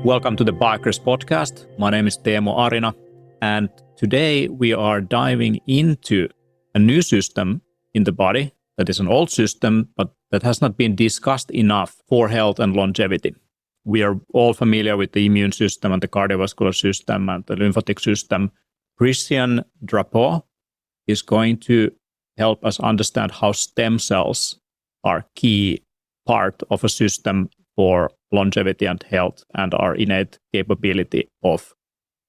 Welcome to the Bikers podcast. My name is Teemu Arina, and today we are diving into a new system in the body that is an old system, but that has not been discussed enough for health and longevity. We are all familiar with the immune system and the cardiovascular system and the lymphatic system. Christian Drapeau is going to help us understand how stem cells are key part of a system for longevity and health and our innate capability of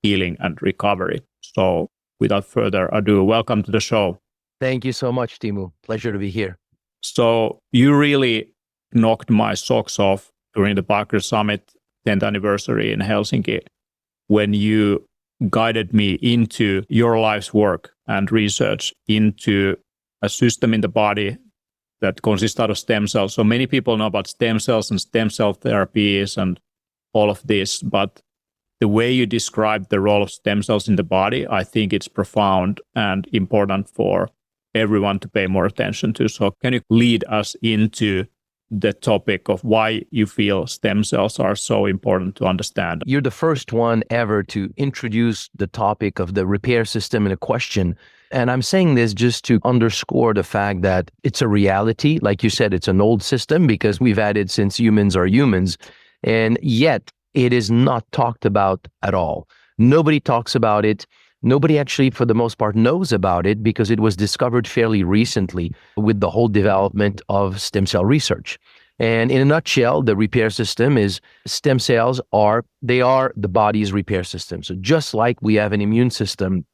healing and recovery. So without further ado, welcome to the show. Thank you so much, Teemu. Pleasure to be here. So you really knocked my socks off during the Bikers Summit 10th anniversary in Helsinki when you guided me into your life's work and research into a system in the body that consists out of stem cells. So many people know about stem cells and stem cell therapies and all of this, but the way you described the role of stem cells in the body, I think it's profound and important for everyone to pay more attention to. So can you lead us into the topic of why you feel stem cells are so important to understand? You're the first one ever to introduce the topic of the repair system in a question. And I'm saying this just to underscore the fact that it's a reality. Like you said, it's an old system because we've had it since humans are humans. And yet it is not talked about at all. Nobody talks about it. Nobody actually, for the most part, knows about it because it was discovered fairly recently with the whole development of stem cell research. And in a nutshell, the repair system is stem cells are the body's repair system. So just like we have an immune system,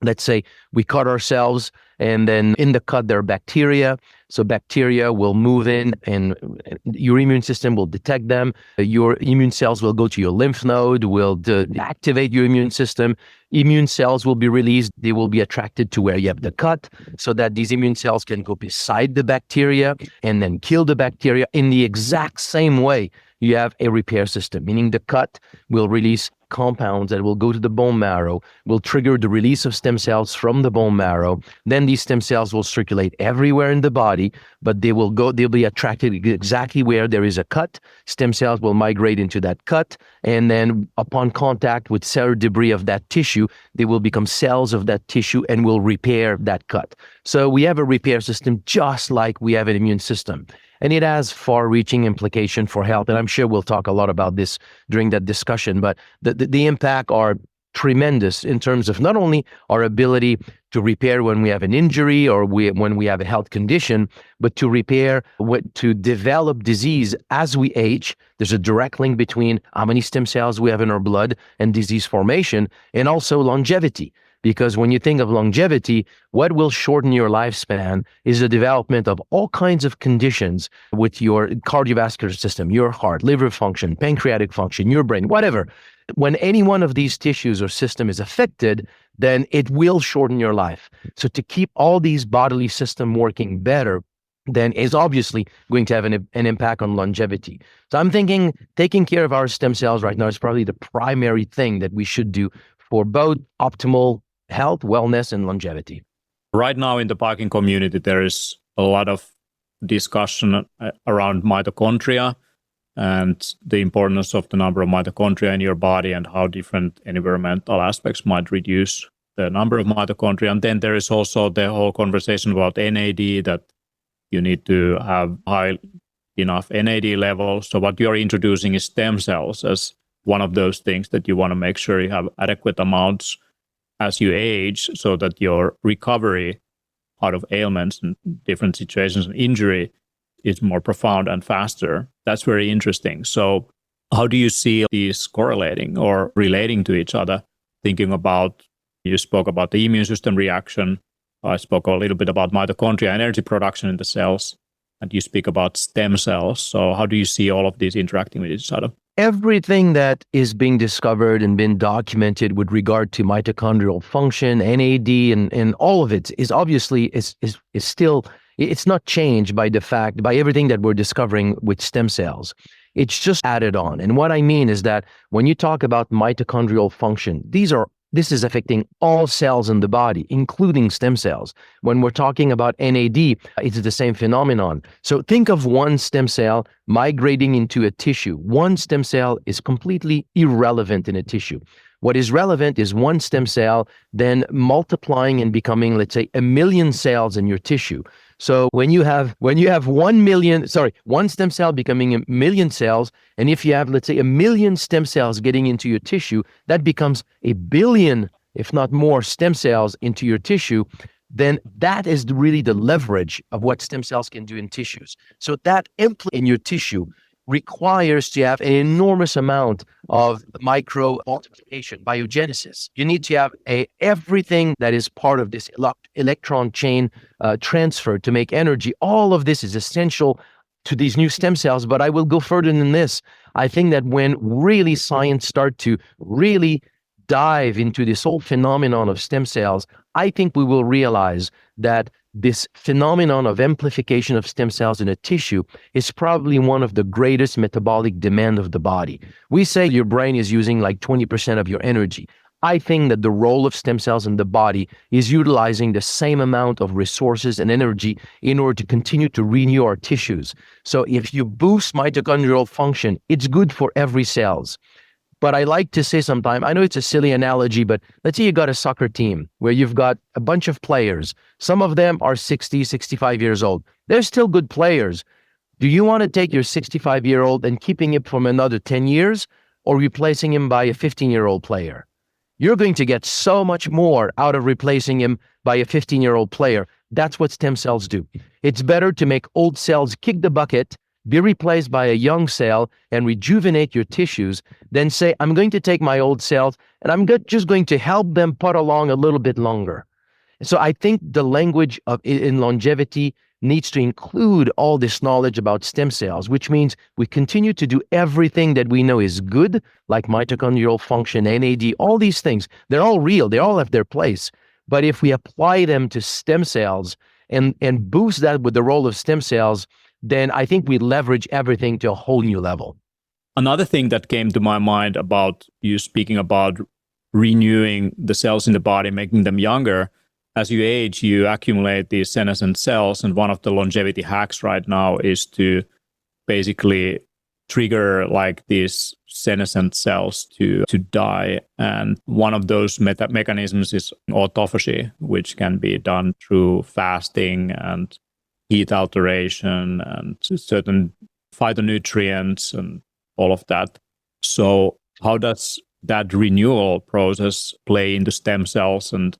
let's say we cut ourselves and then in the cut there are bacteria. So bacteria will move in and your immune system will detect them. Your immune cells will go to your lymph node, will activate your immune system. Immune cells will be released. They will be attracted to where you have the cut so that these immune cells can go beside the bacteria and then kill the bacteria in the exact same way. You have a repair system, meaning the cut will release compounds that will go to the bone marrow, will trigger the release of stem cells from the bone marrow. Then these stem cells will circulate everywhere in the body, but they'll be attracted exactly where there is a cut. Stem cells will migrate into that cut, and then upon contact with cellular debris of that tissue, they will become cells of that tissue and will repair that cut. So we have a repair system just like we have an immune system. And it has far-reaching implication for health. And I'm sure we'll talk a lot about this during that discussion, but the impact are tremendous in terms of not only our ability to repair when we have an injury or when we have a health condition, but to repair, to develop disease as we age. There's a direct link between how many stem cells we have in our blood and disease formation, and also longevity. Because when you think of longevity, what will shorten your lifespan is the development of all kinds of conditions with your cardiovascular system, your heart, liver function, pancreatic function, your brain, whatever. When any one of these tissues or system is affected, then it will shorten your life. So to keep all these bodily systems working better, then is obviously going to have an impact on longevity. So I'm thinking taking care of our stem cells right now is probably the primary thing that we should do for both optimal health, wellness, and longevity. Right now in the biking community, there is a lot of discussion around mitochondria and the importance of the number of mitochondria in your body and how different environmental aspects might reduce the number of mitochondria. And then there is also the whole conversation about NAD, that you need to have high enough NAD level. So what you're introducing is stem cells as one of those things that you want to make sure you have adequate amounts as you age so that your recovery out of ailments and different situations and injury is more profound and faster. That's very interesting. So how do you see these correlating or relating to each other? Thinking about, you spoke about the immune system reaction. I spoke a little bit about mitochondria, energy production in the cells, and you speak about stem cells. So how do you see all of these interacting with each other? Everything that is being discovered and been documented with regard to mitochondrial function, NAD, and all of it is obviously is still, it's not changed by everything that we're discovering with stem cells. It's just added on. And what I mean is that when you talk about mitochondrial function, these are this is affecting all cells in the body, including stem cells. When we're talking about NAD, it's the same phenomenon. So think of one stem cell migrating into a tissue. One stem cell is completely irrelevant in a tissue. What is relevant is one stem cell then multiplying and becoming, let's say, 1 million cells in your tissue. So when you have 1 stem cell becoming 1 million cells, and if you have, let's say, 1 million stem cells getting into your tissue, that becomes 1 billion, if not more, stem cells into your tissue, then that is really the leverage of what stem cells can do in tissues. So that input in your tissue requires to have an enormous amount of micro multiplication, biogenesis. You need to have everything that is part of this electron chain transfer to make energy. All of this is essential to these new stem cells, but I will go further than this. I think that when really science start to really dive into this whole phenomenon of stem cells, I think we will realize that this phenomenon of amplification of stem cells in a tissue is probably one of the greatest metabolic demand of the body. We say your brain is using like 20% of your energy. I think that the role of stem cells in the body is utilizing the same amount of resources and energy in order to continue to renew our tissues. So if you boost mitochondrial function, it's good for every cells. But I like to say sometimes, I know it's a silly analogy, but let's say you got a soccer team where you've got a bunch of players. Some of them are 60, 65 years old. They're still good players. Do you want to take your 65-year-old and keeping him from another 10 years or replacing him by a 15-year-old player? You're going to get so much more out of replacing him by a 15-year-old player. That's what stem cells do. It's better to make old cells kick the bucket, be replaced by a young cell and rejuvenate your tissues, then say, I'm going to take my old cells and I'm just going to help them put along a little bit longer. So I think the language in longevity needs to include all this knowledge about stem cells, which means we continue to do everything that we know is good, like mitochondrial function, NAD, all these things. They're all real. They all have their place. But if we apply them to stem cells and boost that with the role of stem cells, then I think we leverage everything to a whole new level. Another thing that came to my mind about you speaking about renewing the cells in the body, making them younger, as you age, you accumulate these senescent cells. And one of the longevity hacks right now is to basically trigger like these senescent cells to die. And one of those mechanisms is autophagy, which can be done through fasting and heat alteration and certain phytonutrients and all of that. So how does that renewal process play into stem cells? And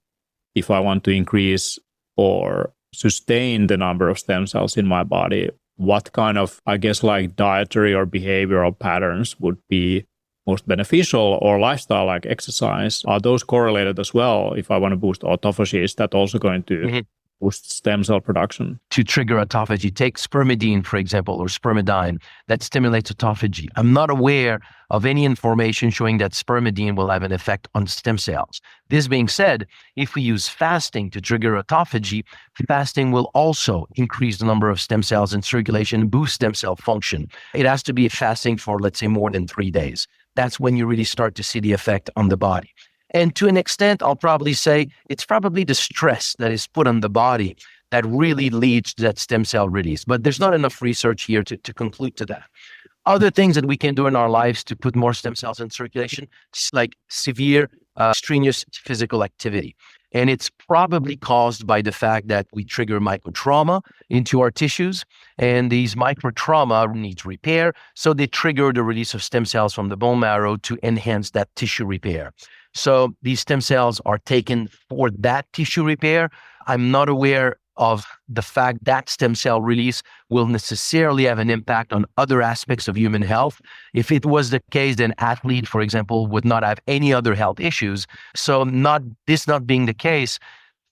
if I want to increase or sustain the number of stem cells in my body, what kind of, I guess, like dietary or behavioral patterns would be most beneficial, or lifestyle like exercise? Are those correlated as well? If I want to boost autophagy, is that also going to boost stem cell production? To trigger autophagy, take spermidine, for example, or spermidine, that stimulates autophagy. I'm not aware of any information showing that spermidine will have an effect on stem cells. This being said, if we use fasting to trigger autophagy, fasting will also increase the number of stem cells in circulation and boost stem cell function. It has to be fasting for, let's say, more than 3 days. That's when you really start to see the effect on the body. And to an extent, I'll probably say it's probably the stress that is put on the body that really leads to that stem cell release. But there's not enough research here to conclude to that. Other things that we can do in our lives to put more stem cells in circulation, like severe, strenuous physical activity. And it's probably caused by the fact that we trigger microtrauma into our tissues, and these microtrauma needs repair. So they trigger the release of stem cells from the bone marrow to enhance that tissue repair. So these stem cells are taken for that tissue repair. I'm not aware of the fact that stem cell release will necessarily have an impact on other aspects of human health. If it was the case, then athlete, for example, would not have any other health issues. So not being the case,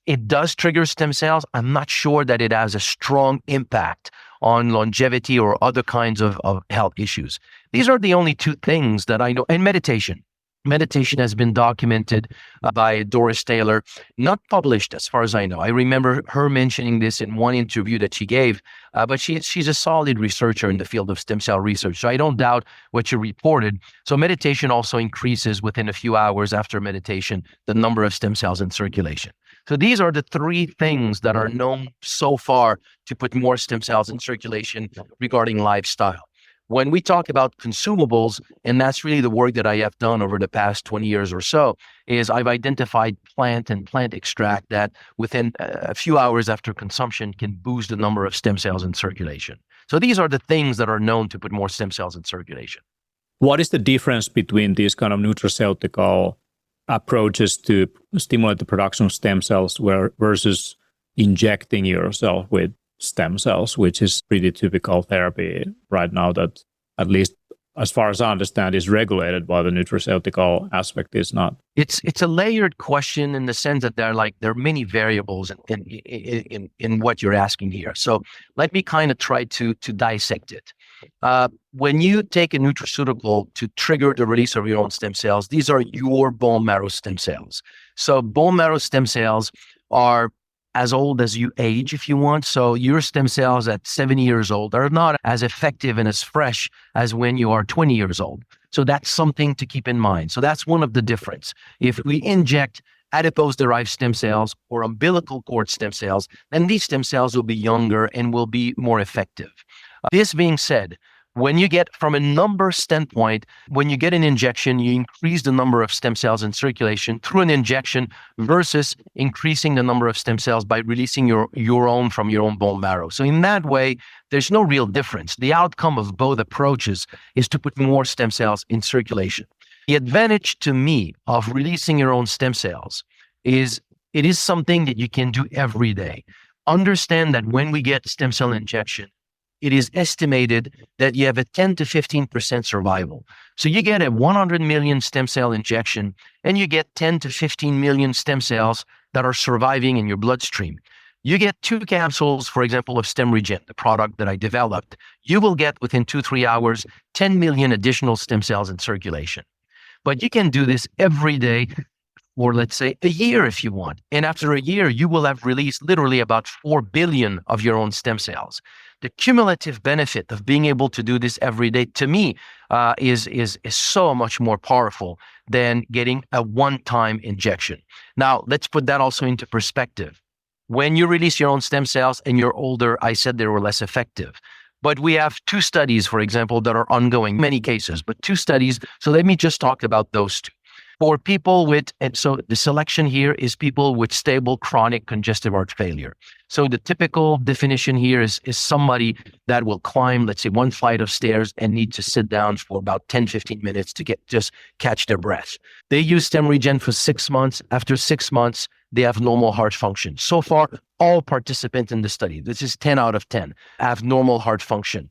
it does trigger stem cells. I'm not sure that it has a strong impact on longevity or other kinds of health issues. These are the only two things that I know. And meditation. Meditation has been documented by Doris Taylor, not published as far as I know. I remember her mentioning this in one interview that she gave, but she's a solid researcher in the field of stem cell research. So I don't doubt what you reported. So meditation also increases within a few hours after meditation, the number of stem cells in circulation. So these are the three things that are known so far to put more stem cells in circulation regarding lifestyle. When we talk about consumables, and that's really the work that I have done over the past 20 years or so, is I've identified plant and plant extract that within a few hours after consumption can boost the number of stem cells in circulation. So these are the things that are known to put more stem cells in circulation. What is the difference between these kind of nutraceutical approaches to stimulate the production of stem cells versus injecting yourself with stem cells, which is pretty typical therapy right now that, at least as far as I understand, is regulated by the nutraceutical aspect is not? It's a layered question in the sense that there are many variables in what you're asking here. So let me kind of try to dissect it. When you take a nutraceutical to trigger the release of your own stem cells, these are your bone marrow stem cells. So bone marrow stem cells are as old as you age, if you want. So your stem cells at 70 years old are not as effective and as fresh as when you are 20 years old. So that's something to keep in mind. So that's one of the difference. If we inject adipose-derived stem cells or umbilical cord stem cells, then these stem cells will be younger and will be more effective. This being said, when you get, from a number standpoint, when you get an injection, you increase the number of stem cells in circulation through an injection versus increasing the number of stem cells by releasing your own from your own bone marrow. So in that way, there's no real difference. The outcome of both approaches is to put more stem cells in circulation. The advantage to me of releasing your own stem cells is it is something that you can do every day. Understand that when we get stem cell injection, it is estimated that you have a 10 to 15% survival. So you get a 100 million stem cell injection and you get 10 to 15 million stem cells that are surviving in your bloodstream. You get 2 capsules, for example, of STEMREGEN, the product that I developed. You will get within 2-3 hours, 10 million additional stem cells in circulation. But you can do this every day, or let's say a year if you want. And after a year, you will have released literally about 4 billion of your own stem cells. The cumulative benefit of being able to do this every day, to me, is so much more powerful than getting a one-time injection. Now, let's put that also into perspective. When you release your own stem cells and you're older, I said they were less effective. But we have 2 studies, for example, that are ongoing, many cases, but 2 studies. So let me just talk about those 2. For people with, and so the selection here is people with stable chronic congestive heart failure. So the typical definition here is somebody that will climb, let's say, 1 flight of stairs and need to sit down for about 10-15 minutes to just catch their breath. They use STEMREGEN for 6 months. After 6 months, they have normal heart function. So far, all participants in the study, this is 10 out of 10, have normal heart function.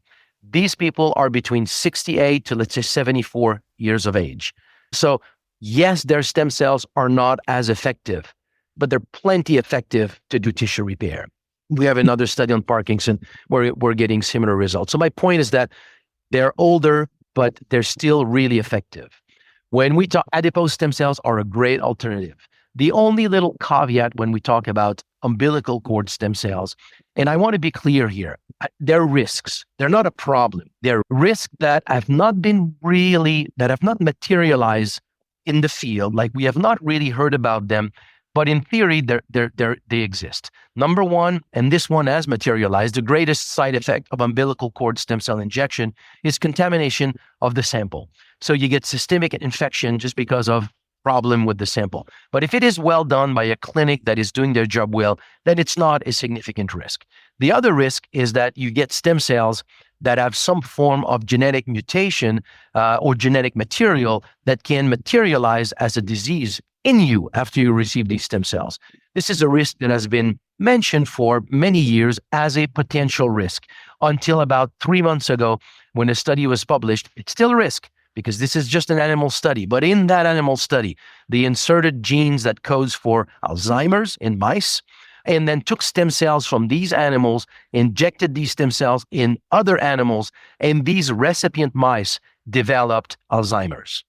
These people are between 68 to, let's say, 74 years of age. So yes, their stem cells are not as effective, but they're plenty effective to do tissue repair. We have another study on Parkinson where we're getting similar results. So my point is that they're older, but they're still really effective. When we talk, adipose stem cells are a great alternative. The only little caveat when we talk about umbilical cord stem cells, and I want to be clear here, they're risks. They're not a problem. They're risks that have not materialized in the field. Like, we have not really heard about them, but in theory, they exist. Number one, and this one has materialized, the greatest side effect of umbilical cord stem cell injection is contamination of the sample. So you get systemic infection just because of problem with the sample. But if it is well done by a clinic that is doing their job well, then it's not a significant risk. The other risk is that you get stem cells that have some form of genetic mutation or genetic material that can materialize as a disease in you after you receive these stem cells. This is a risk that has been mentioned for many years as a potential risk until about 3 months ago when a study was published. It's still a risk because this is just an animal study. But in that animal study, they inserted genes that codes for Alzheimer's in mice, and then took stem cells from these animals, injected these stem cells in other animals, and these recipient mice developed Alzheimer's.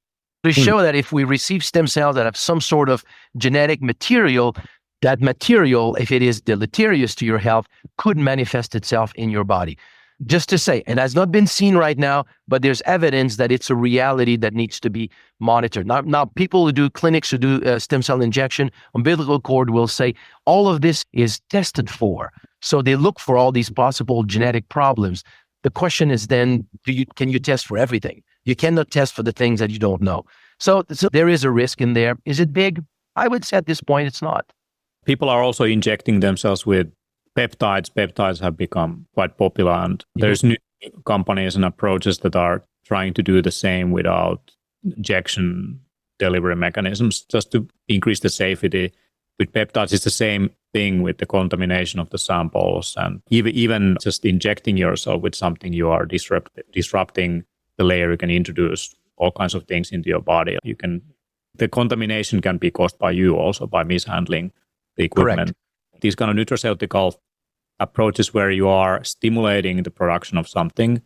to show that if we receive stem cells that have some sort of genetic material, that material, if it is deleterious to your health, could manifest itself in your body. Just to say, it has not been seen right now, but there's evidence that it's a reality that needs to be monitored. Now people who do clinics, who do stem cell injection, umbilical cord will say all of this is tested for. So they look for all these possible genetic problems. The question is then, can you test for everything? You cannot test for the things that you don't know. So there is a risk in there. Is it big? I would say at this point, it's not. People are also injecting themselves with peptides. Peptides have become quite popular, and there's new companies and approaches that are trying to do the same without injection delivery mechanisms, just to increase the safety. With peptides, it's the same thing with the contamination of the samples, and even just injecting yourself with something, you are disrupting the layer. You can introduce all kinds of things into your body. The contamination can be caused by you also by mishandling the equipment. Correct. These kind of nutraceutical approaches where you are stimulating the production of something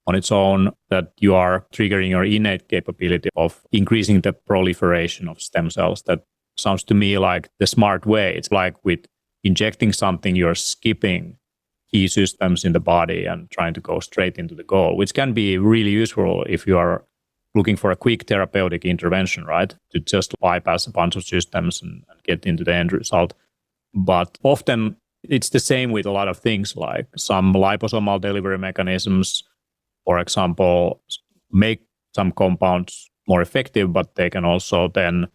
on its own, that you are triggering your innate capability of increasing the proliferation of stem cells. That sounds to me like the smart way. It's like with injecting something, you're skipping key systems in the body and trying to go straight into the goal, which can be really useful if you are looking for a quick therapeutic intervention, right? To just bypass a bunch of systems and get into the end result. But often it's the same with a lot of things, like some liposomal delivery mechanisms, for example, make some compounds more effective, but they can also then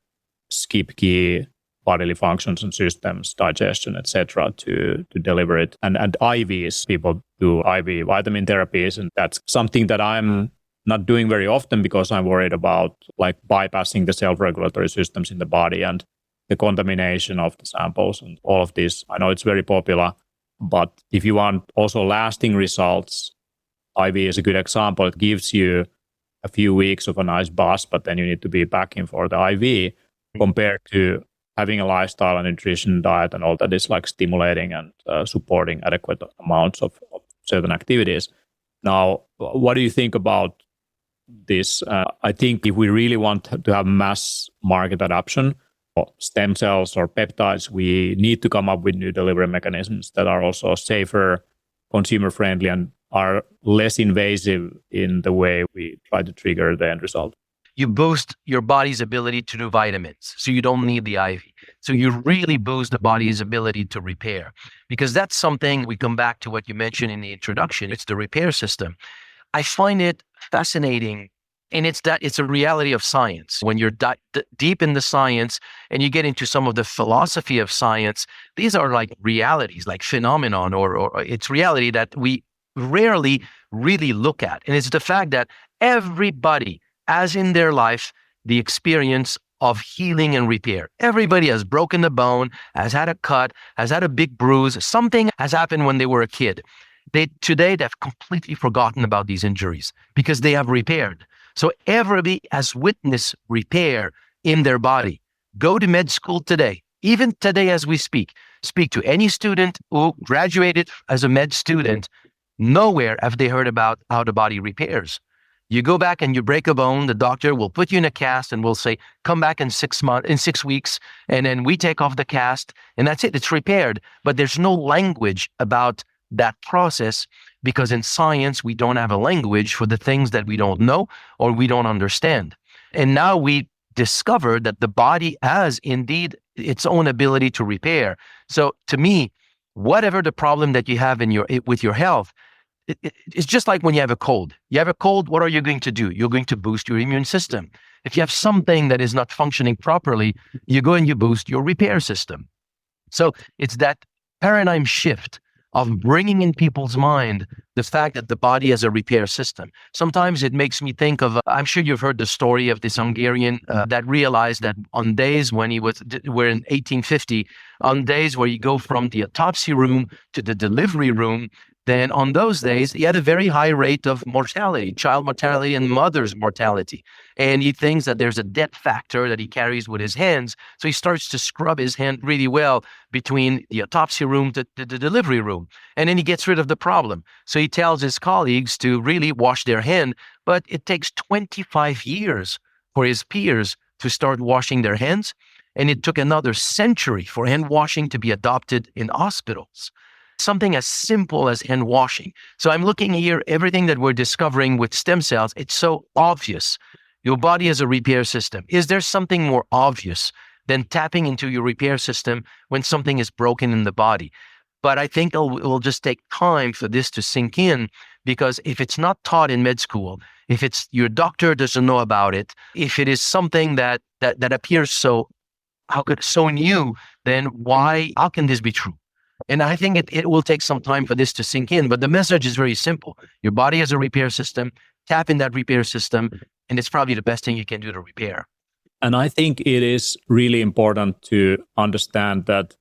skip key bodily functions and systems, digestion, etc., to deliver it. And IVs, people do IV vitamin therapies, and that's something that I'm not doing very often because I'm worried about like bypassing the self-regulatory systems in the body and the contamination of the samples and all of this. I know it's very popular, but if you want also lasting results, IV is a good example. It gives you a few weeks of a nice buzz, but then you need to be back in for the IV compared to having a lifestyle and nutrition diet and all that is like stimulating and supporting adequate amounts of certain activities. Now, what do you think about this? I think if we really want to have mass market adoption of stem cells or peptides, we need to come up with new delivery mechanisms that are also safer, consumer friendly, and are less invasive in the way we try to trigger the end result. You boost your body's ability to do vitamins, so you don't need the IV. So you really boost the body's ability to repair, because that's something, we come back to what you mentioned in the introduction, it's the repair system. I find it fascinating, and it's a reality of science. When you're deep in the science and you get into some of the philosophy of science, these are like realities, like phenomenon, or it's reality that we rarely really look at. And it's the fact that everybody, as in their life, the experience of healing and repair. Everybody has broken a bone, has had a cut, has had a big bruise. Something has happened when they were a kid. Today, they've completely forgotten about these injuries because they have repaired. So everybody has witnessed repair in their body. Go to med school today, even today as we speak to any student who graduated as a med student. Nowhere have they heard about how the body repairs. You go back and you break a bone, the doctor will put you in a cast and will say, come back in 6 weeks, and then we take off the cast, and that's it, it's repaired. But there's no language about that process, because in science, we don't have a language for the things that we don't know or we don't understand. And now we discover that the body has indeed its own ability to repair. So to me, whatever the problem that you have with your health, it's just like when you have a cold. You have a cold, what are you going to do? You're going to boost your immune system. If you have something that is not functioning properly, you go and you boost your repair system. So it's that paradigm shift of bringing in people's mind the fact that the body has a repair system. Sometimes it makes me think of, I'm sure you've heard the story of this Hungarian that realized that on days when we're in 1850, on days where you go from the autopsy room to the delivery room, then on those days, he had a very high rate of mortality, child mortality and mother's mortality. And he thinks that there's a debt factor that he carries with his hands. So he starts to scrub his hand really well between the autopsy room to the delivery room. And then he gets rid of the problem. So he tells his colleagues to really wash their hand, but it takes 25 years for his peers to start washing their hands. And it took another century for hand washing to be adopted in hospitals. Something as simple as hand washing. So I'm looking here, everything that we're discovering with stem cells, it's so obvious. Your body has a repair system. Is there something more obvious than tapping into your repair system when something is broken in the body? But I think it will just take time for this to sink in, because if it's not taught in med school, if it's your doctor doesn't know about it, if it is something that appears so new, then how can this be true? And I think it will take some time for this to sink in. But the message is very simple. Your body has a repair system. Tap in that repair system, and it's probably the best thing you can do to repair. And I think it is really important to understand that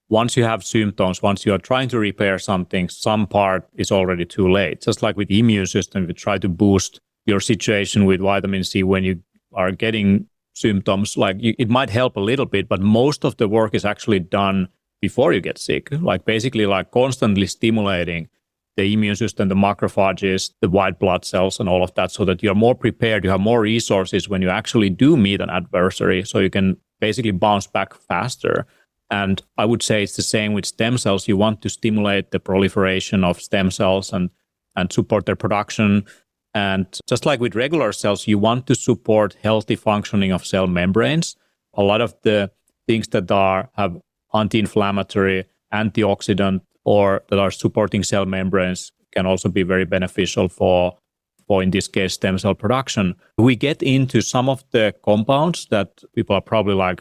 once you have symptoms, once you are trying to repair something, some part is already too late. Just like with the immune system, you try to boost your situation with vitamin C when you are getting symptoms. It might help a little bit, but most of the work is actually done before you get sick. Basically constantly stimulating the immune system, the macrophages, the white blood cells, and all of that, so that you're more prepared, you have more resources when you actually do meet an adversary, so you can basically bounce back faster. And I would say it's the same with stem cells. You want to stimulate the proliferation of stem cells and support their production. And just like with regular cells, you want to support healthy functioning of cell membranes. A lot of the things that have anti-inflammatory, antioxidant, or that are supporting cell membranes can also be very beneficial for in this case, stem cell production. We get into some of the compounds that people are probably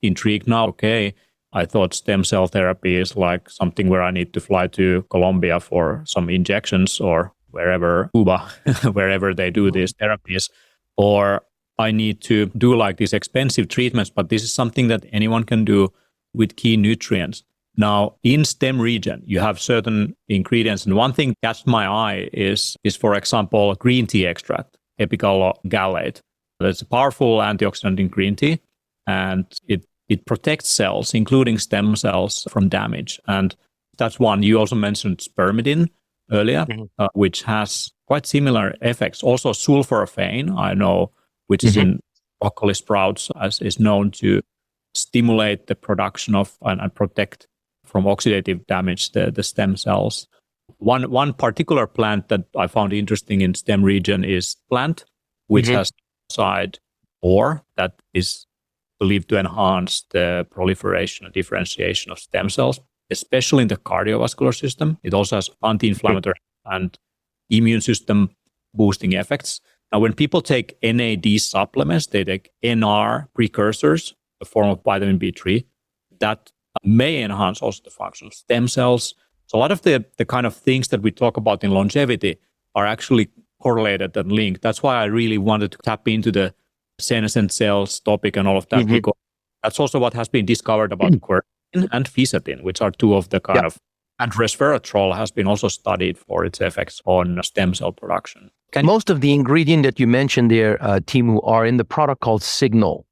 intrigued now. Okay, I thought stem cell therapy is something where I need to fly to Colombia for some injections, or wherever, Cuba, wherever they do these therapies, or I need to do these expensive treatments, but this is something that anyone can do with key nutrients. Now, in STEMREGEN, you have certain ingredients, and one thing that catched my eye is for example, green tea extract, Epicalo gallate. It's a powerful antioxidant in green tea, and it protects cells, including stem cells, from damage. And that's one. You also mentioned spermidine earlier, which has quite similar effects. Also, sulforaphane, I know, which is in broccoli sprouts, as is known to stimulate the production of and protect from oxidative damage the stem cells. One particular plant that I found interesting in STEMREGEN is plant, which has side ore that is believed to enhance the proliferation and differentiation of stem cells, especially in the cardiovascular system. It also has anti-inflammatory and immune system boosting effects. Now, when people take NAD supplements, they take NR precursors, a form of vitamin B3, that may enhance also the function of stem cells. So a lot of the kind of things that we talk about in longevity are actually correlated and linked. That's why I really wanted to tap into the senescent cells topic and all of that, because that's also what has been discovered about quercetin and fisetin, which are two of the kind of, and resveratrol has been also studied for its effects on stem cell production. Most of the ingredient that you mentioned there, Teemu, are in the product called Signal,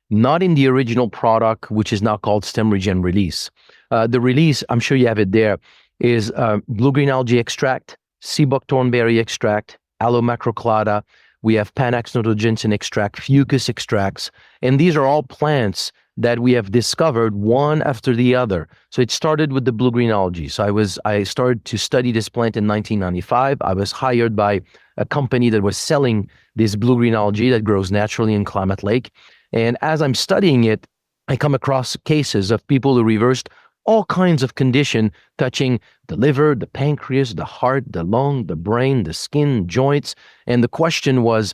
not in the original product, which is now called STEMREGEN Release. The release, I'm sure you have it there, is blue-green algae extract, sea buckthornberry extract, Aloe Macrolada. We have Panax notogensin extract, fucus extracts, and these are all plants that we have discovered one after the other. So it started with the blue-green algae. So I started to study this plant in 1995. I was hired by a company that was selling this blue-green algae that grows naturally in Klamath Lake. And as I'm studying it, I come across cases of people who reversed all kinds of condition touching the liver, the pancreas, the heart, the lung, the brain, the skin, joints. And the question was,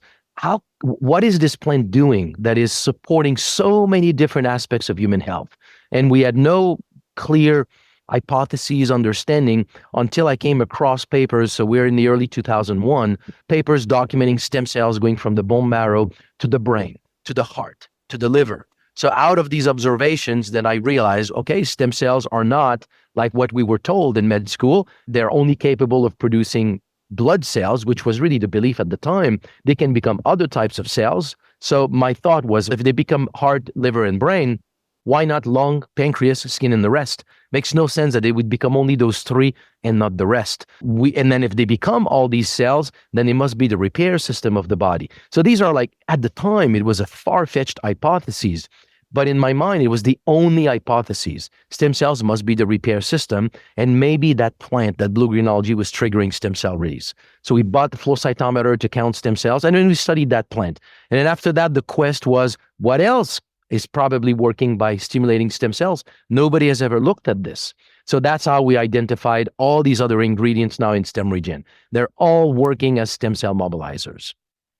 what is this plant doing that is supporting so many different aspects of human health? And we had no clear hypotheses, understanding, until I came across papers. So we're in the early 2001, papers documenting stem cells going from the bone marrow to the brain, to the heart, to the liver. So out of these observations, then I realized, okay, stem cells are not like what we were told in med school. They're only capable of producing blood cells, which was really the belief at the time. They can become other types of cells. So my thought was, if they become heart, liver, and brain, why not lung, pancreas, skin, and the rest? Makes no sense that they would become only those three and not the rest. And then if they become all these cells, then it must be the repair system of the body. So these are like, at the time, it was a far-fetched hypothesis. But in my mind, it was the only hypothesis. Stem cells must be the repair system, and maybe that plant, that blue-green algae, was triggering stem cell release. So we bought the flow cytometer to count stem cells, and then we studied that plant. And then after that, the quest was, what else is probably working by stimulating stem cells? Nobody has ever looked at this. So that's how we identified all these other ingredients now in STEMREGEN. They're all working as stem cell mobilizers.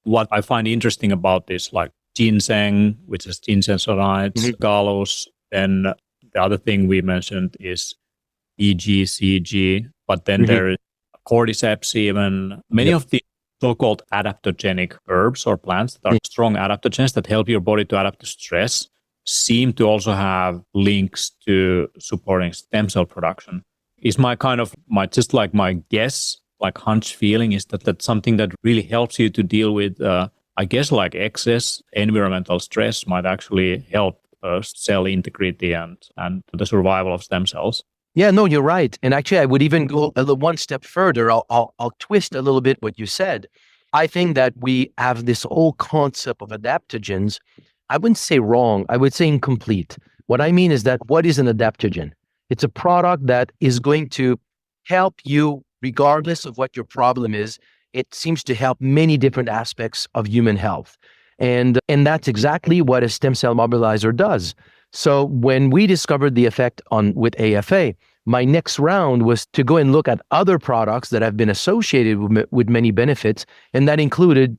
What I find interesting about this, like ginseng, which is ginseng sodides, gallows, then the other thing we mentioned is EGCG, but then there is cordyceps even. Many of the so-called adaptogenic herbs or plants that are strong adaptogens that help your body to adapt to stress seem to also have links to supporting stem cell production. Is my guess, like hunch feeling, is that that's something that really helps you to deal with I guess like excess environmental stress might actually help cell integrity and the survival of stem cells. Yeah, no, you're right. And actually, I would even go one step further. I'll twist a little bit what you said. I think that we have this whole concept of adaptogens. I wouldn't say wrong. I would say incomplete. What I mean is that what is an adaptogen? It's a product that is going to help you regardless of what your problem is. It seems to help many different aspects of human health. And that's exactly what a stem cell mobilizer does. So when we discovered the effect with AFA, my next round was to go and look at other products that have been associated with many benefits, and that included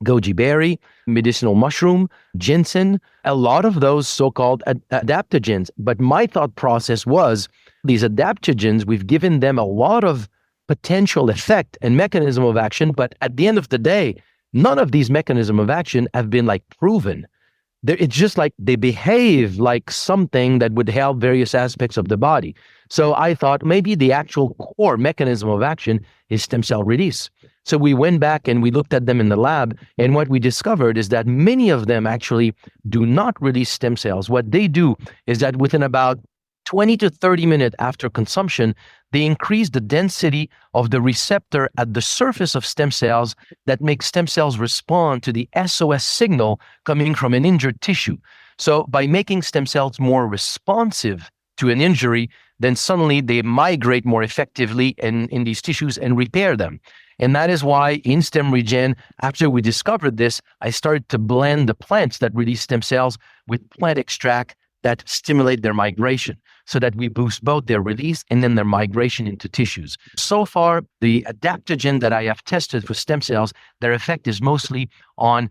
goji berry, medicinal mushroom, ginseng, a lot of those so-called adaptogens. But my thought process was, these adaptogens, we've given them a lot of potential effect and mechanism of action, but at the end of the day, none of these mechanism of action have been like proven. It's just like they behave like something that would help various aspects of the body. So I thought maybe the actual core mechanism of action is stem cell release. So we went back and we looked at them in the lab, and what we discovered is that many of them actually do not release stem cells. What they do is that within about 20 to 30 minutes after consumption, they increase the density of the receptor at the surface of stem cells that makes stem cells respond to the SOS signal coming from an injured tissue. So by making stem cells more responsive to an injury, then suddenly they migrate more effectively in these tissues and repair them. And that is why in STEMREGEN, after we discovered this, I started to blend the plants that release stem cells with plant extract that stimulate their migration, so that we boost both their release and then their migration into tissues. So far, the adaptogen that I have tested for stem cells, their effect is mostly on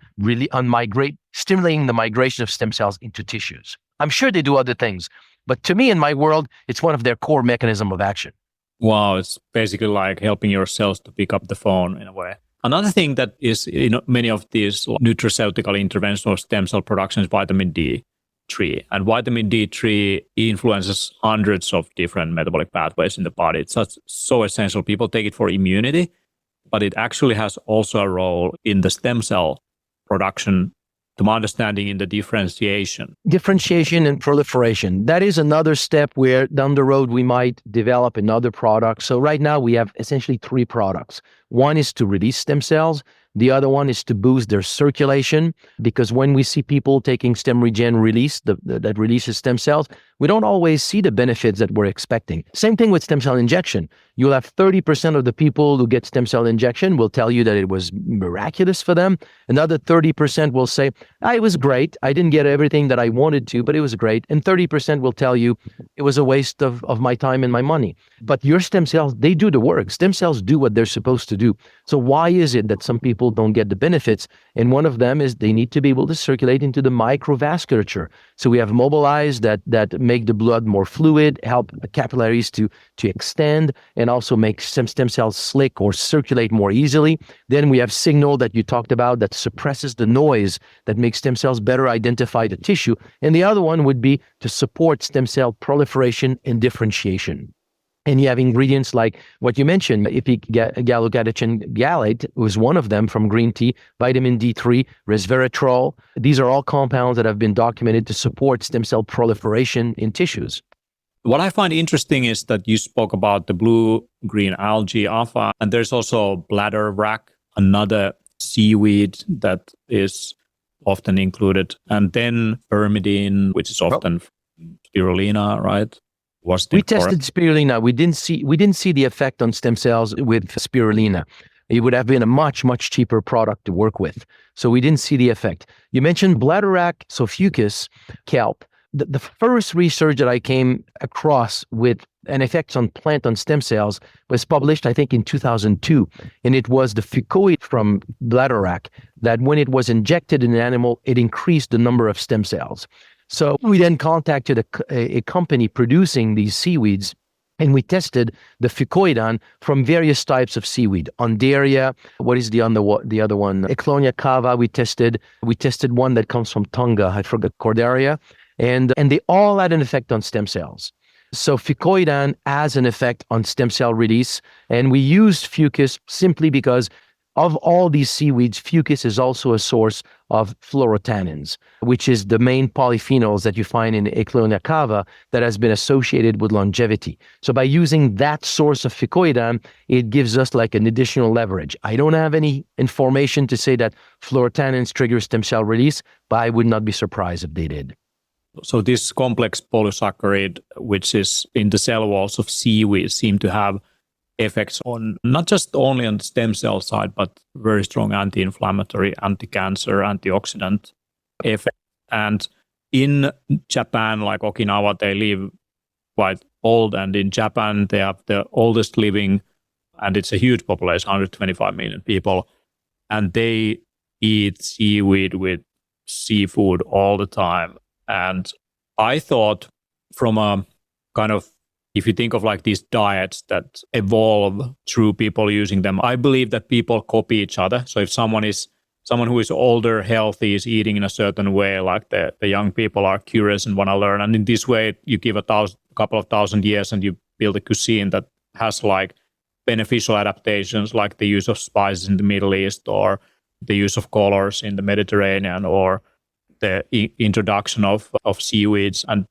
stimulating the migration of stem cells into tissues. I'm sure they do other things, but to me, in my world, it's one of their core mechanism of action. Wow, it's basically like helping your cells to pick up the phone in a way. Another thing that is in many of these nutraceutical interventions or stem cell production is vitamin D3. And vitamin D3 influences hundreds of different metabolic pathways in the body. It's so essential. People take it for immunity, but it actually has also a role in the stem cell production, to my understanding, in the differentiation. Differentiation and proliferation. That is another step where down the road we might develop another product. So right now we have essentially three products. One is to release stem cells. The other one is to boost their circulation, because when we see people taking STEMREGEN release, that releases stem cells, we don't always see the benefits that we're expecting. Same thing with stem cell injection. You'll have 30% of the people who get stem cell injection will tell you that it was miraculous for them. Another 30% will say, it was great. I didn't get everything that I wanted to, but it was great. And 30% will tell you it was a waste of my time and my money. But your stem cells, they do the work. Stem cells do what they're supposed to do. So why is it that some people don't get the benefits? And one of them is they need to be able to circulate into the microvasculature. So we have mobilized that make the blood more fluid, help capillaries to extend, and also make stem cells slick or circulate more easily. Then we have signal that you talked about that suppresses the noise, that makes stem cells better identify the tissue. And the other one would be to support stem cell proliferation and differentiation. And you have ingredients like what you mentioned, gallocatechin gallate was one of them from green tea, vitamin D3, resveratrol. These are all compounds that have been documented to support stem cell proliferation in tissues. What I find interesting is that you spoke about the blue-green algae alpha, and there's also bladderwrack, another seaweed that is often included, and then pyrimidine, which is often spirulina, right? We tested spirulina. We didn't see the effect on stem cells with spirulina. It would have been a much, much cheaper product to work with. So we didn't see the effect. You mentioned bladderwrack, so fucus, kelp. The first research that I came across with an effect on plant on stem cells was published, I think, in 2002. And it was the fucoid from bladderwrack that when it was injected in an animal, it increased the number of stem cells. So we then contacted a company producing these seaweeds, and we tested the fucoidan from various types of seaweed. Ondaria, what is the other one? Eclonia cava, we tested one that comes from Tonga, I forgot, Cordaria, and they all had an effect on stem cells. So fucoidan has an effect on stem cell release, and we used fucus simply because of all these seaweeds, fucus is also a source of fluorotannins, which is the main polyphenols that you find in Eclonia cava that has been associated with longevity. So by using that source of fucoidan, it gives us like an additional leverage. I don't have any information to say that fluorotannins trigger stem cell release, but I would not be surprised if they did. So this complex polysaccharide, which is in the cell walls of seaweed, seem to have effects on not just only on the stem cell side, but very strong anti-inflammatory, anti-cancer, antioxidant effect. And in Japan, like Okinawa, they live quite old. And in Japan, they have the oldest living, and it's a huge population, 125 million people. And they eat seaweed with seafood all the time. And I thought from a kind of, if you think of like these diets that evolve through people using them, I believe that people copy each other. So if someone who is older, healthy, is eating in a certain way, like the young people are curious and want to learn. And in this way, you give a couple of thousand years and you build a cuisine that has like beneficial adaptations, like the use of spices in the Middle East, or the use of colors in the Mediterranean, or the introduction of seaweeds and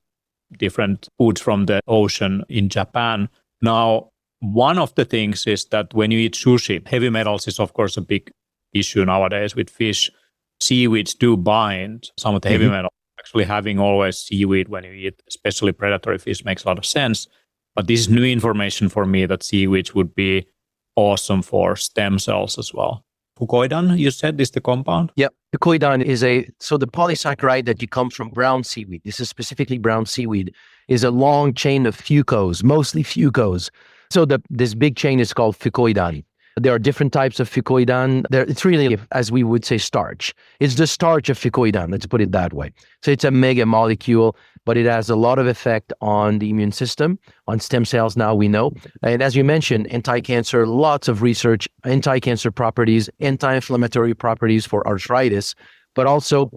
different foods from the ocean in Japan. Now, one of the things is that when you eat sushi, heavy metals is of course a big issue nowadays with fish. Seaweeds do bind some of the heavy metals. Actually having always seaweed when you eat, especially predatory fish, makes a lot of sense. But this is new information for me that seaweeds would be awesome for stem cells as well. Fucoidan, you said, is the compound? Yep. Fucoidan is the polysaccharide that comes from brown seaweed. This is specifically brown seaweed, is a long chain of fucose, mostly fucose. So this big chain is called fucoidan. There are different types of fucoidan. It's really, as we would say, starch. It's the starch of fucoidan, let's put it that way. So it's a mega molecule, but it has a lot of effect on the immune system, on stem cells now we know. And as you mentioned, anti-cancer, lots of research, anti-cancer properties, anti-inflammatory properties for arthritis, but also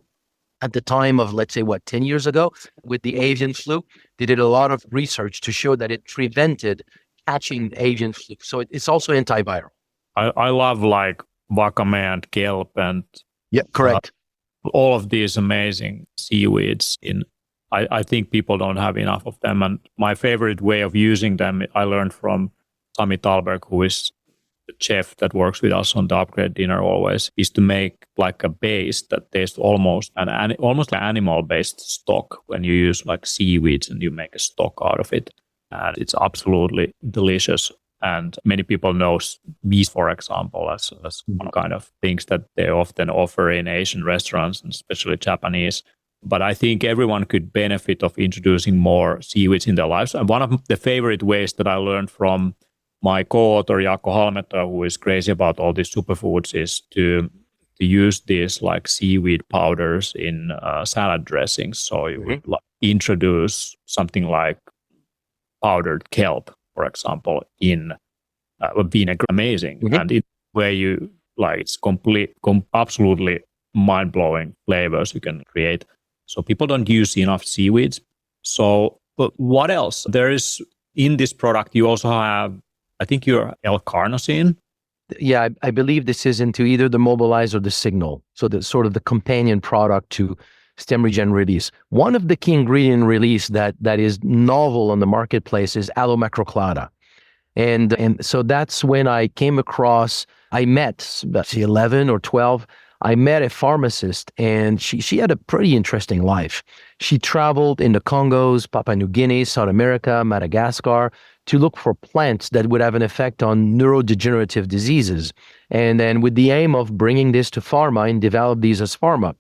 at the time of, let's say, 10 years ago, with the avian flu, they did a lot of research to show that it prevented catching avian flu. So it's also antiviral. I love like wakame and kelp and correct. All of these amazing seaweeds. I think people don't have enough of them. And my favorite way of using them, I learned from Sami Tallberg, who is the chef that works with us on the Upgrade dinner always, is to make like a base that tastes almost like animal-based stock when you use like seaweeds and you make a stock out of it. And it's absolutely delicious. And many people know bees, for example, as one kind of things that they often offer in Asian restaurants, and especially Japanese. But I think everyone could benefit of introducing more seaweeds in their lives. And one of the favorite ways that I learned from my co-author, Jaakko Halmetoja, who is crazy about all these superfoods, is to use these like seaweed powders in salad dressings. So you would introduce something like powdered kelp, for example, in vinegar. Amazing. And in where you like, it's absolutely mind-blowing flavors you can create. So people don't use enough seaweeds. So, but what else? There is, in this product, you also have, I think you're L-carnosine. Yeah, I believe this is into either the mobilize or the signal. So the sort of the companion product to STEMREGEN release. One of the key ingredient release that is novel on the marketplace is Aloe Macrolada. And so that's when I came across, I met, about 11 or 12, I met a pharmacist, and she had a pretty interesting life. She traveled in the Congos, Papua New Guinea, South America, Madagascar, to look for plants that would have an effect on neurodegenerative diseases. And then with the aim of bringing this to pharma and develop these as pharma.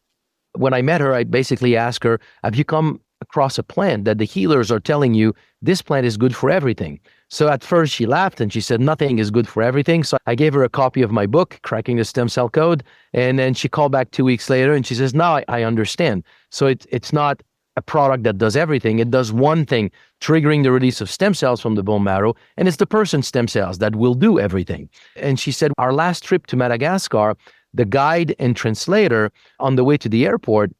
When I met her, I basically asked her, have you come across a plant that the healers are telling you this plant is good for everything? So at first she laughed and she said, nothing is good for everything. So I gave her a copy of my book, Cracking the Stem Cell Code. And then she called back 2 weeks later and she says, now I understand. So it's not a product that does everything. It does one thing, triggering the release of stem cells from the bone marrow. And it's the person's stem cells that will do everything. And she said, our last trip to Madagascar, the guide and translator on the way to the airport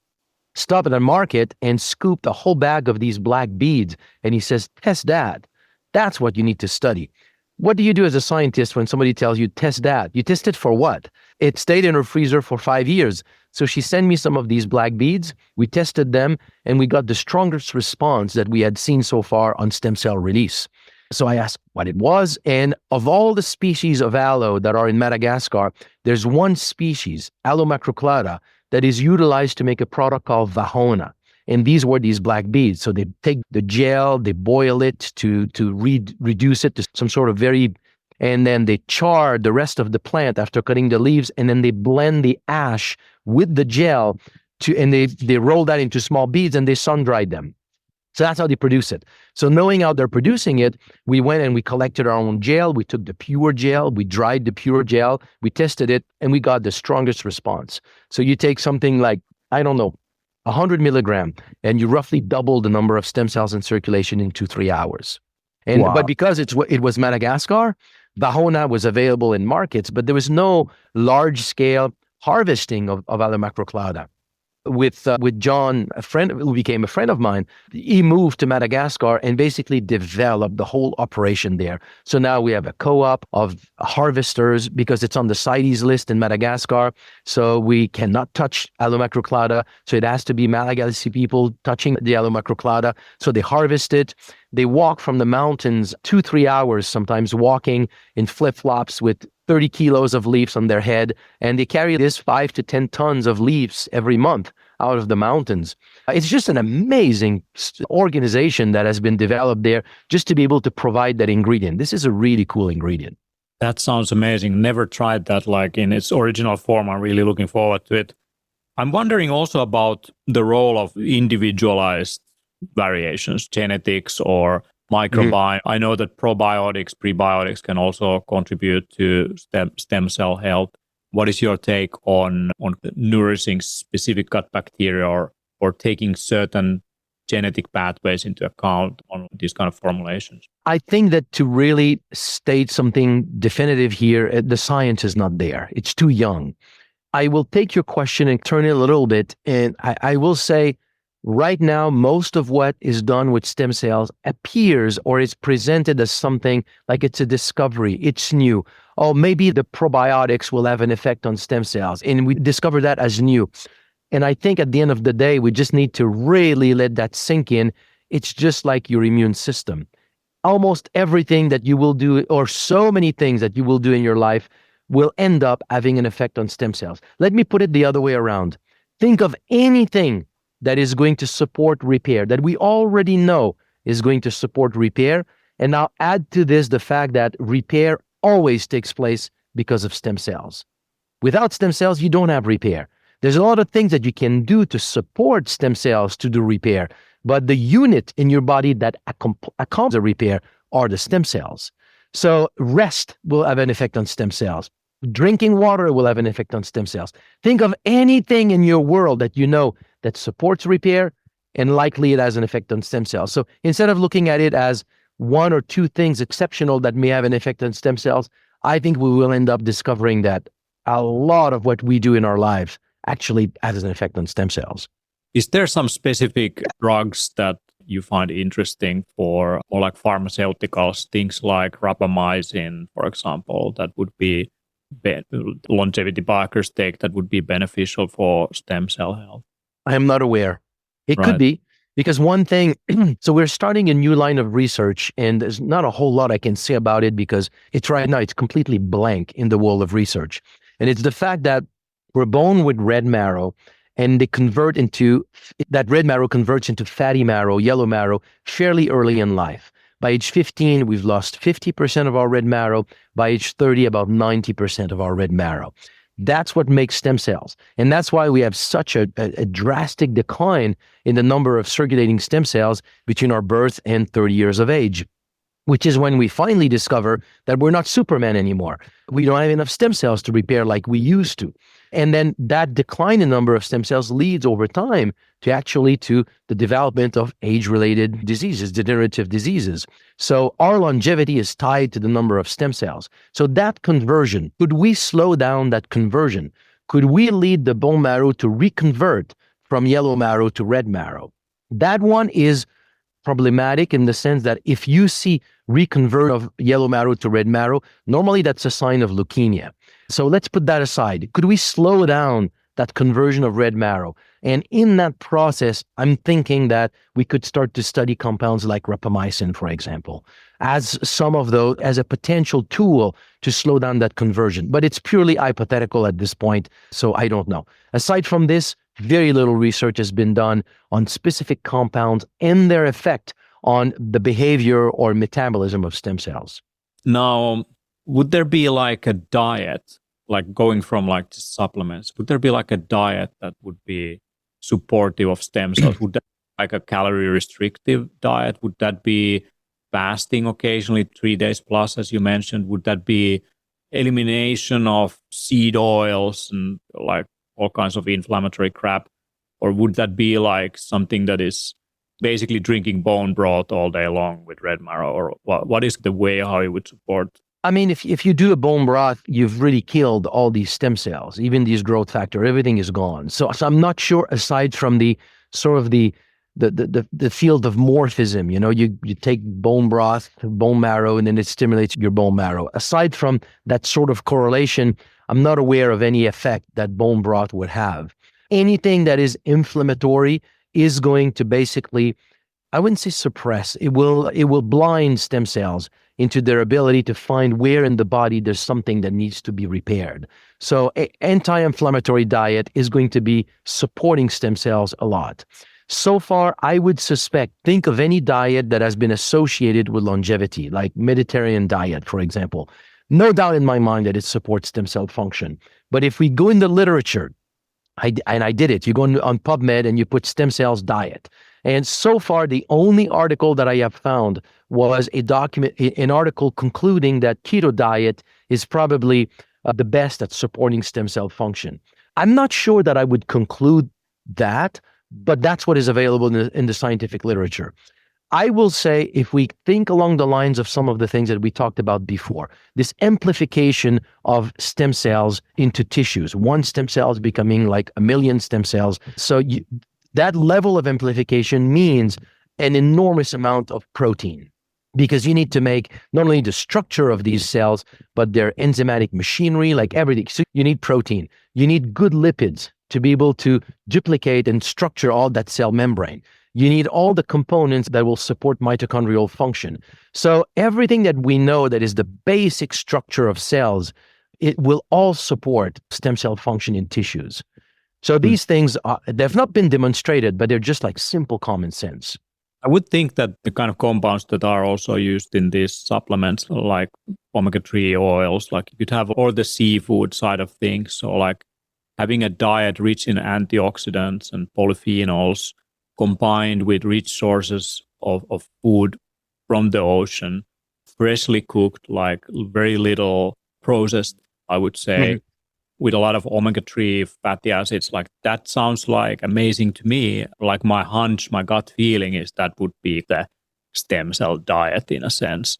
stopped at a market and scooped a whole bag of these black beads. And he says, test that. That's what you need to study. What do you do as a scientist when somebody tells you, test that? You test it for what? It stayed in her freezer for 5 years. So she sent me some of these black beads. We tested them, and we got the strongest response that we had seen so far on stem cell release. So I asked what it was, and of all the species of aloe that are in Madagascar, there's one species, Aloe Macrolada, that is utilized to make a product called vahona. And these were these black beads. So they take the gel, they boil it to reduce it to some sort of and then they char the rest of the plant after cutting the leaves, and then they blend the ash with the gel and they roll that into small beads and they sun-dried them. So that's how they produce it. So knowing how they're producing it, we went and we collected our own gel. We took the pure gel, we dried the pure gel, we tested it, and we got the strongest response. So you take something like, 100 milligram, and you roughly double the number of stem cells in circulation in 2-3 hours. And Wow. But because it was Madagascar, vahona was available in markets, but there was no large-scale harvesting of Aloe Macrolada. With John, a friend who became a friend of mine, he moved to Madagascar and basically developed the whole operation there. So now we have a co-op of harvesters because it's on the CITES list in Madagascar. So we cannot touch Aloe Macrolada. So it has to be Malagasy people touching the Aloe Macrolada. So they harvest it. They walk from the mountains 2-3 hours, sometimes walking in flip-flops with 30 kilos of leaves on their head, and they carry this 5 to 10 tons of leaves every month out of the mountains. It's just an amazing organization that has been developed there just to be able to provide that ingredient. This is a really cool ingredient. That sounds amazing. Never tried that like in its original form. I'm really looking forward to it. I'm wondering also about the role of individualized variations, genetics or microbiome. I know that probiotics, prebiotics can also contribute to stem cell health. What is your take on nourishing specific gut bacteria or taking certain genetic pathways into account on these kind of formulations? I think that to really state something definitive here, the science is not there. It's too young. I will take your question and turn it a little bit, and I will say, right now, most of what is done with stem cells appears or is presented as something like it's a discovery, it's new. Oh, maybe the probiotics will have an effect on stem cells, and we discover that as new. And I think at the end of the day, we just need to really let that sink in. It's just like your immune system. Almost everything that you will do, or so many things that you will do in your life, will end up having an effect on stem cells. Let me put it the other way around. Think of anything that is going to support repair, that we already know is going to support repair. And now add to this the fact that repair always takes place because of stem cells. Without stem cells, you don't have repair. There's a lot of things that you can do to support stem cells to do repair, but the unit in your body that accomplishes the repair are the stem cells. So rest will have an effect on stem cells. Drinking water will have an effect on stem cells. Think of anything in your world that you know that supports repair, and likely it has an effect on stem cells. So instead of looking at it as one or two things exceptional that may have an effect on stem cells, I think we will end up discovering that a lot of what we do in our lives actually has an effect on stem cells. Is there some specific drugs that you find interesting for, or like pharmaceuticals, things like rapamycin, for example, that would be longevity biohackers take that would be beneficial for stem cell health? I am not aware. It could Right. be, because one thing, so we're starting a new line of research, and there's not a whole lot I can say about it because it's right now, it's completely blank in the world of research. And it's the fact that we're born with red marrow, and that red marrow converts into fatty marrow, yellow marrow, fairly early in life. By age 15, we've lost 50% of our red marrow. By age 30, about 90% of our red marrow. That's what makes stem cells. And that's why we have such a drastic decline in the number of circulating stem cells between our birth and 30 years of age, which is when we finally discover that we're not Superman anymore. We don't have enough stem cells to repair like we used to. And then that decline in number of stem cells leads over time to the development of age-related diseases, degenerative diseases. So our longevity is tied to the number of stem cells. So that conversion, could we slow down that conversion? Could we lead the bone marrow to reconvert from yellow marrow to red marrow? That one is problematic in the sense that if you see reconvert of yellow marrow to red marrow, normally that's a sign of leukemia. So let's put that aside. Could we slow down that conversion of red marrow? And in that process, I'm thinking that we could start to study compounds like rapamycin, for example, as a potential tool to slow down that conversion. But it's purely hypothetical at this point, so I don't know. Aside from this, very little research has been done on specific compounds and their effect on the behavior or metabolism of stem cells. Now, would there be like a diet, like going from like to supplements, would there be like a diet that would be supportive of stem cells? Would that be like a calorie restrictive diet? Would that be fasting occasionally, 3 days plus, as you mentioned? Would that be elimination of seed oils and like all kinds of inflammatory crap? Or would that be like something that is basically drinking bone broth all day long with red marrow? Or what is the way how you would support? I mean, if you do a bone broth, you've really killed all these stem cells, even these growth factor, everything is gone. So I'm not sure, aside from the sort of the field of morphism, you take bone broth, bone marrow, and then it stimulates your bone marrow. Aside from that sort of correlation, I'm not aware of any effect that bone broth would have. Anything that is inflammatory is going to basically, I wouldn't say suppress, it will blind stem cells into their ability to find where in the body there's something that needs to be repaired. So an anti-inflammatory diet is going to be supporting stem cells a lot. So far, I would think of any diet that has been associated with longevity, like Mediterranean diet, for example. No doubt in my mind that it supports stem cell function. But if we go in the literature, I did it, you go on PubMed and you put stem cells diet. And so far, the only article that I have found was an article concluding that keto diet is probably the best at supporting stem cell function. I'm not sure that I would conclude that, but that's what is available in the scientific literature. I will say, if we think along the lines of some of the things that we talked about before, this amplification of stem cells into tissues, one stem cell is becoming like a million stem cells. So that level of amplification means an enormous amount of protein, because you need to make not only the structure of these cells, but their enzymatic machinery, like everything. So you need protein. You need good lipids to be able to duplicate and structure all that cell membrane. You need all the components that will support mitochondrial function. So everything that we know that is the basic structure of cells, it will all support stem cell function in tissues. So these things, they've not been demonstrated, but they're just like simple common sense. I would think that the kind of compounds that are also used in these supplements, like omega-3 oils, like you could have all the seafood side of things. So like having a diet rich in antioxidants and polyphenols combined with rich sources of food from the ocean, freshly cooked, like very little processed, I would say, with a lot of omega-3 fatty acids, like that sounds like amazing to me. Like my hunch, my gut feeling is that would be the stem cell diet in a sense.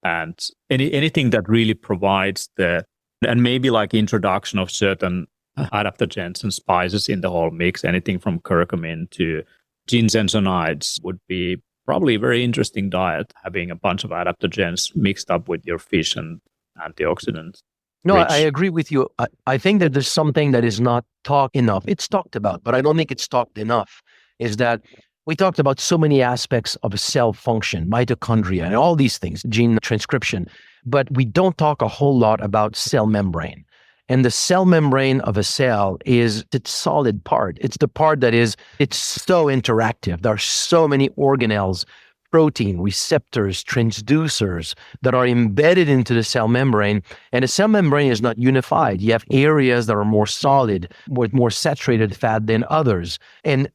And anything that really provides and maybe like introduction of certain adaptogens and spices in the whole mix, anything from curcumin to ginsenonides would be probably a very interesting diet, having a bunch of adaptogens mixed up with your fish and antioxidants. No, I rich. agree with you. I think that there's something that is not talked enough. It's talked about, but I don't think it's talked enough. Is that we talked about so many aspects of a cell function, mitochondria, and all these things, gene transcription, but we don't talk a whole lot about cell membrane. And the cell membrane of a cell is its solid part. It's the part that it's so interactive. There are so many organelles, protein, receptors, transducers that are embedded into the cell membrane. And the cell membrane is not unified. You have areas that are more solid, with more saturated fat than others. And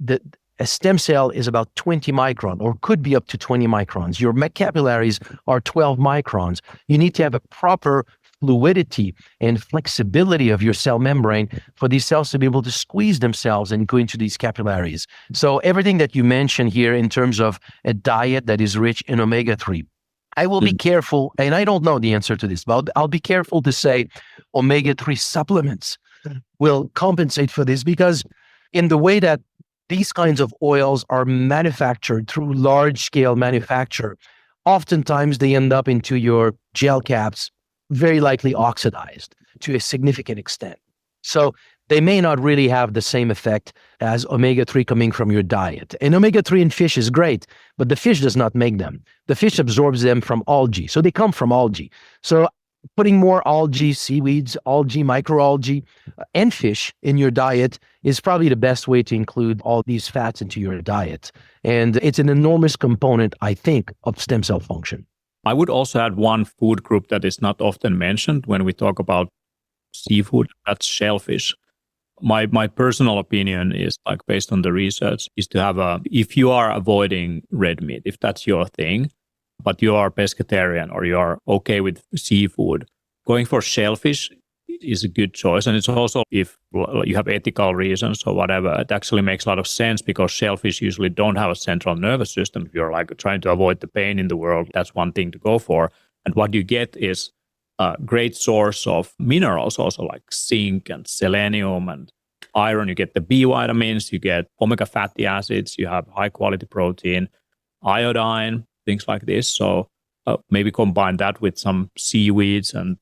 a stem cell is about 20 micron or could be up to 20 microns. Your capillaries are 12 microns. You need to have a proper fluidity and flexibility of your cell membrane for these cells to be able to squeeze themselves and go into these capillaries. So everything that you mentioned here in terms of a diet that is rich in omega-3, I will be careful, and I don't know the answer to this, but I'll be careful to say omega-3 supplements will compensate for this, because in the way that these kinds of oils are manufactured through large-scale manufacture, oftentimes they end up into your gel caps, very likely oxidized to a significant extent. So they may not really have the same effect as omega-3 coming from your diet. And omega-3 in fish is great, but the fish does not make them. The fish absorbs them from algae. So they come from algae. So putting more algae, seaweeds, algae, microalgae, and fish in your diet is probably the best way to include all these fats into your diet. And it's an enormous component, I think, of stem cell function. I would also add one food group that is not often mentioned when we talk about seafood. That's shellfish. My personal opinion is, like, based on the research, is to have if you are avoiding red meat, if that's your thing, but you are pescatarian or you are okay with seafood, going for shellfish is a good choice. And it's also, if you have ethical reasons or whatever, it actually makes a lot of sense, because shellfish usually don't have a central nervous system. If you're like trying to avoid the pain in the world, that's one thing to go for. And what you get is a great source of minerals, also like zinc and selenium and iron. You get the B vitamins, you get omega fatty acids, you have high quality protein, iodine, things like this. So maybe combine that with some seaweeds and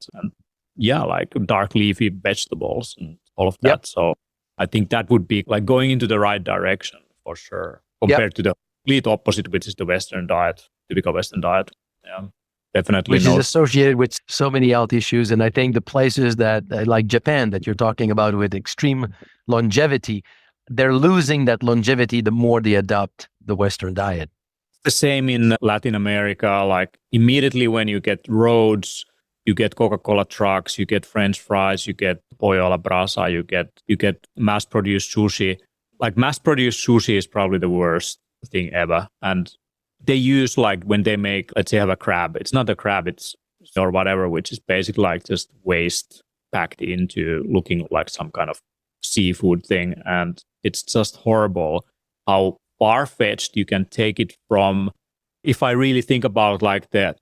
yeah, like dark leafy vegetables and all of that. Yep. So I think that would be like going into the right direction for sure, compared to the complete opposite, which is the Western diet, typical Western diet. Yeah, definitely. Which is associated with so many health issues. And I think the places that, like Japan, that you're talking about with extreme longevity, they're losing that longevity the more they adopt the Western diet. The same in Latin America. Like immediately when you get roads, you get Coca-Cola trucks, you get French fries, you get pollo a la brasa, you get mass-produced sushi. Like mass-produced sushi is probably the worst thing ever. And they use, like, when they make, let's say, have a crab. It's not a crab, it's or whatever, which is basically like just waste packed into looking like some kind of seafood thing. And it's just horrible how far-fetched you can take it from. If I really think about like the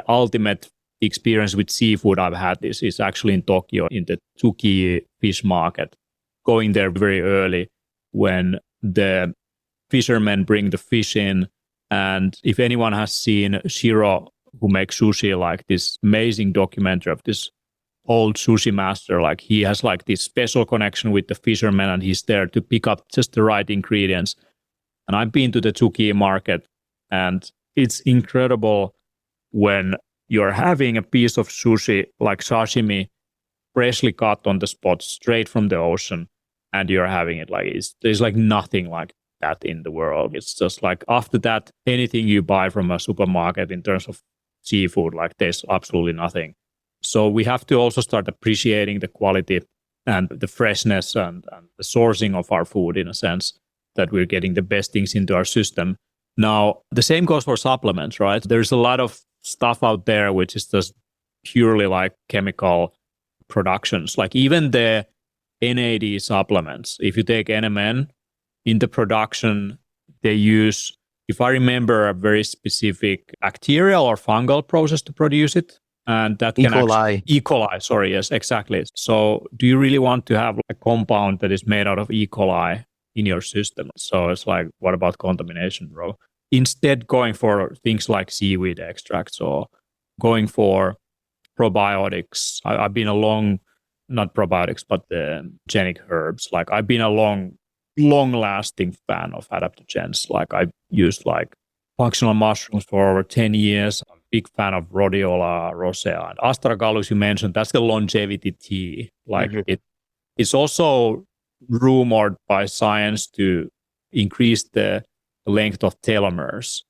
ultimate experience with seafood I've had, this is actually in Tokyo, in the Tsuki fish market, going there very early when the fishermen bring the fish in. And if anyone has seen Shiro, who makes sushi, like this amazing documentary of this old sushi master, like he has like this special connection with the fishermen, and he's there to pick up just the right ingredients. And I've been to the Tsuki market, and it's incredible when you're having a piece of sushi, like sashimi, freshly caught on the spot, straight from the ocean, and you're having it. Like there's like nothing like that in the world. It's just like, after that, anything you buy from a supermarket in terms of seafood, like there's absolutely nothing. So we have to also start appreciating the quality and the freshness and the sourcing of our food, in a sense that we're getting the best things into our system. Now, the same goes for supplements, right? There's a lot of stuff out there which is just purely like chemical productions. Like even the NAD supplements, if you take NMN, in the production, they use, if I remember, a very specific bacterial or fungal process to produce it. And that can coli. E. coli, sorry, yes, exactly. So do you really want to have a compound that is made out of E. coli in your system? So it's like, what about contamination, bro? Instead, going for things like seaweed extracts or going for probiotics. I've been not probiotics, but the genic herbs. Like I've been a long-lasting fan of adaptogens. Like I've used like functional mushrooms for over 10 years. I'm a big fan of rhodiola, rosea, and astragalus. You mentioned that's the longevity tea. Like it's also rumored by science to increase the length of telomeres,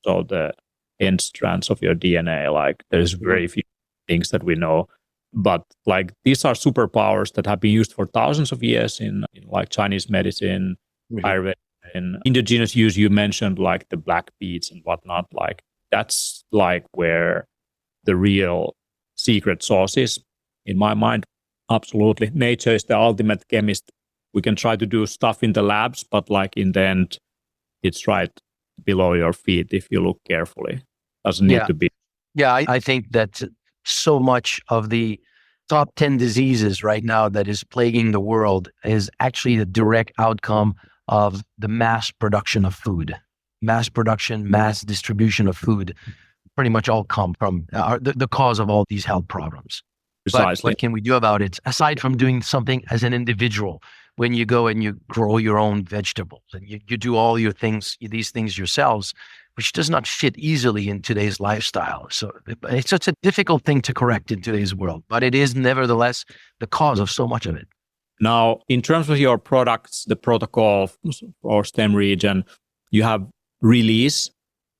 so the end strands of your DNA. Like there's very few things that we know, but like these are superpowers that have been used for thousands of years in like Chinese medicine, Ayurveda, in indigenous use. You mentioned like the black beets and whatnot. Like that's like where the real secret sauce is, in my mind. Absolutely, nature is the ultimate chemist. We can try to do stuff in the labs, but like in the end, it's right below your feet if you look carefully. Doesn't need to be. Yeah, I think that so much of the top 10 diseases right now that is plaguing the world is actually the direct outcome of the mass production of food. Mass production, mass distribution of food pretty much all come from the cause of all these health problems. Precisely. But what can we do about it? Aside from doing something as an individual, when you go and you grow your own vegetables and you do all your things, these things yourselves, which does not fit easily in today's lifestyle. So it's such a difficult thing to correct in today's world, but it is nevertheless the cause of so much of it. Now, in terms of your products, the protocol for STEMREGEN, you have release,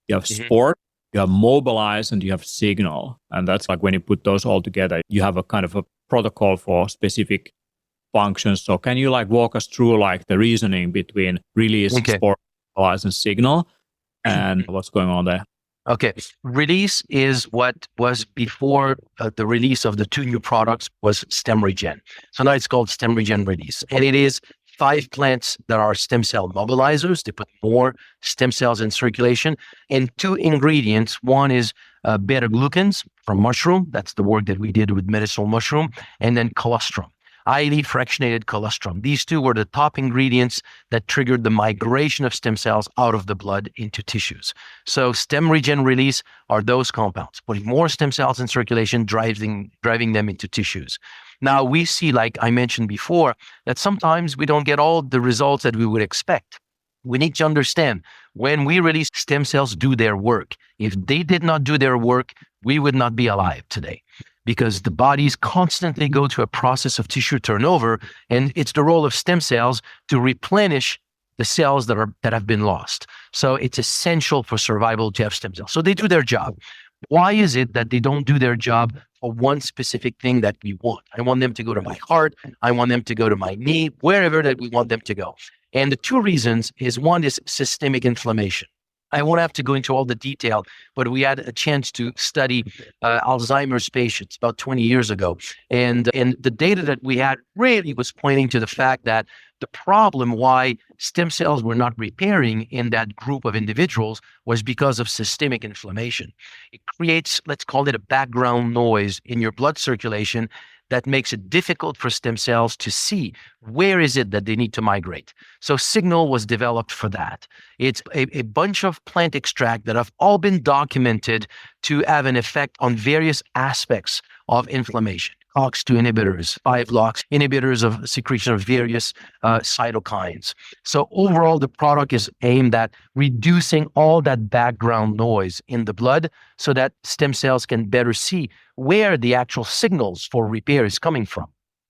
you have sport, you have mobilize, and you have signal. And that's like when you put those all together, you have a kind of a protocol for specific functions. So can you like walk us through like the reasoning between release, sport, mobilize, and signal, and what's going on there? Okay. Release is what was before the release of the two new products was STEMREGEN. So now it's called STEMREGEN Release. And it is 5 plants that are stem cell mobilizers. They put more stem cells in circulation. And 2 ingredients. One is beta-glucans from mushroom. That's the work that we did with medicinal mushroom. And then colostrum, highly fractionated colostrum. These 2 were the top ingredients that triggered the migration of stem cells out of the blood into tissues. So STEMREGEN Release are those compounds, putting more stem cells in circulation, driving them into tissues. Now we see, like I mentioned before, that sometimes we don't get all the results that we would expect. We need to understand when we release stem cells do their work. If they did not do their work, we would not be alive today, because the bodies constantly go through a process of tissue turnover, and it's the role of stem cells to replenish the cells that have been lost. So it's essential for survival to have stem cells. So they do their job. Why is it that they don't do their job for one specific thing that we want? I want them to go to my heart. I want them to go to my knee, wherever that we want them to go. And the 2 reasons is, one is systemic inflammation. I won't have to go into all the detail, but we had a chance to study Alzheimer's patients about 20 years ago. And the data that we had really was pointing to the fact that the problem why stem cells were not repairing in that group of individuals was because of systemic inflammation. It creates, let's call it, a background noise in your blood circulation that makes it difficult for stem cells to see where is it that they need to migrate. So Signal was developed for that. It's a bunch of plant extract that have all been documented to have an effect on various aspects of inflammation. COX-2 inhibitors, 5-LOX inhibitors of secretion of various cytokines. So overall, the product is aimed at reducing all that background noise in the blood so that stem cells can better see where the actual signals for repair is coming from.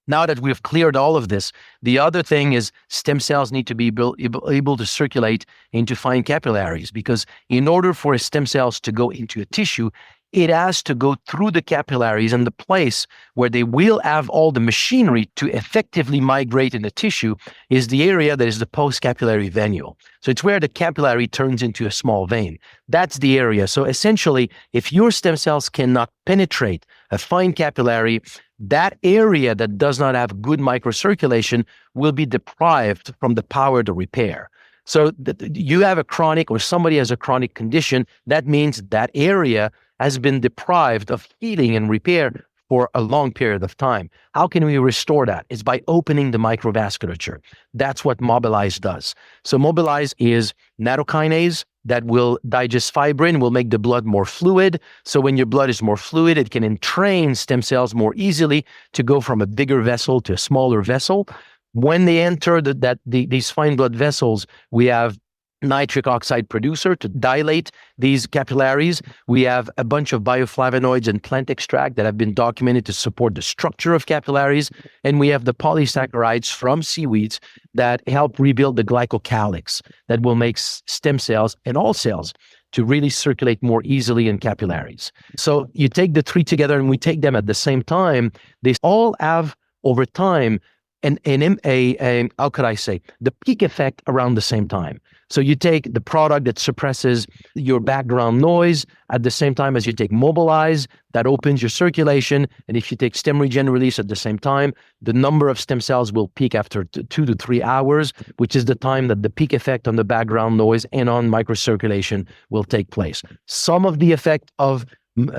Now that we've cleared all of this, the other thing is stem cells need to be able to circulate into fine capillaries, because in order for stem cells to go into a tissue, it has to go through the capillaries, and the place where they will have all the machinery to effectively migrate in the tissue is the area that is the postcapillary venule. So it's where the capillary turns into a small vein. That's the area. So essentially, if your stem cells cannot penetrate a fine capillary, that area that does not have good microcirculation will be deprived from the power to repair. So you have a chronic, or somebody has a chronic condition, that means that area has been deprived of healing and repair for a long period of time. How can we restore that? It's by opening the microvasculature. That's what Mobilize does. So Mobilize is nattokinase, that will digest fibrin, will make the blood more fluid. So when your blood is more fluid, it can entrain stem cells more easily to go from a bigger vessel to a smaller vessel. When they enter these fine blood vessels, we have nitric oxide producer to dilate these capillaries. We have a bunch of bioflavonoids and plant extract that have been documented to support the structure of capillaries. And we have the polysaccharides from seaweeds that help rebuild the glycocalyx that will make stem cells and all cells to really circulate more easily in capillaries. So you take the three together and we take them at the same time. They all have over time how could I say, the peak effect around the same time. So you take the product that suppresses your background noise at the same time as you take Mobilize, that opens your circulation. And if you take STEMREGEN release at the same time, the number of stem cells will peak after 2 to 3 hours, which is the time that the peak effect on the background noise and on microcirculation will take place. Some of the effect of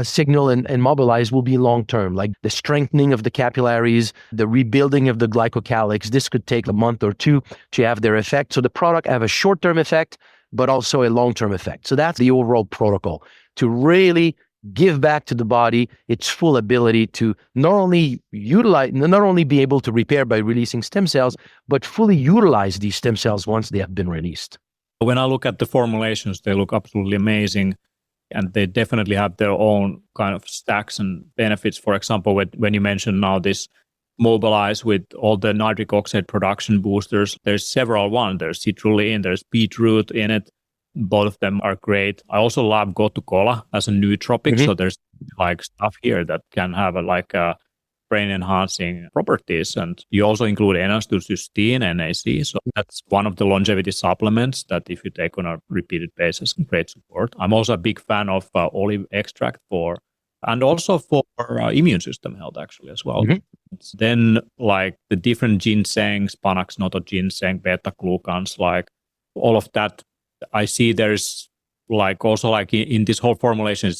Signal and Mobilize will be long-term, like the strengthening of the capillaries, the rebuilding of the glycocalyx. This could take a month or two to have their effect. So the product have a short-term effect, but also a long-term effect. So that's the overall protocol, to really give back to the body its full ability to not only be able to repair by releasing stem cells, but fully utilize these stem cells once they have been released. When I look at the formulations, they look absolutely amazing. And they definitely have their own kind of stacks and benefits. For example, when you mentioned now this Mobilize with all the nitric oxide production boosters, there's several ones. There's citrulline, there's beetroot in it. Both of them are great. I also love Gotu Kola as a nootropic. Mm-hmm. So there's like stuff here that can have a brain-enhancing properties. And you also include N-acetylcysteine, NAC. So that's one of the longevity supplements that if you take on a repeated basis, can create support. I'm also a big fan of olive extract and also for immune system health actually as well. Mm-hmm. Then like the different ginsengs, Panax, Noto ginseng, beta-glucans, like all of that, I see there's like also like in this whole formulation,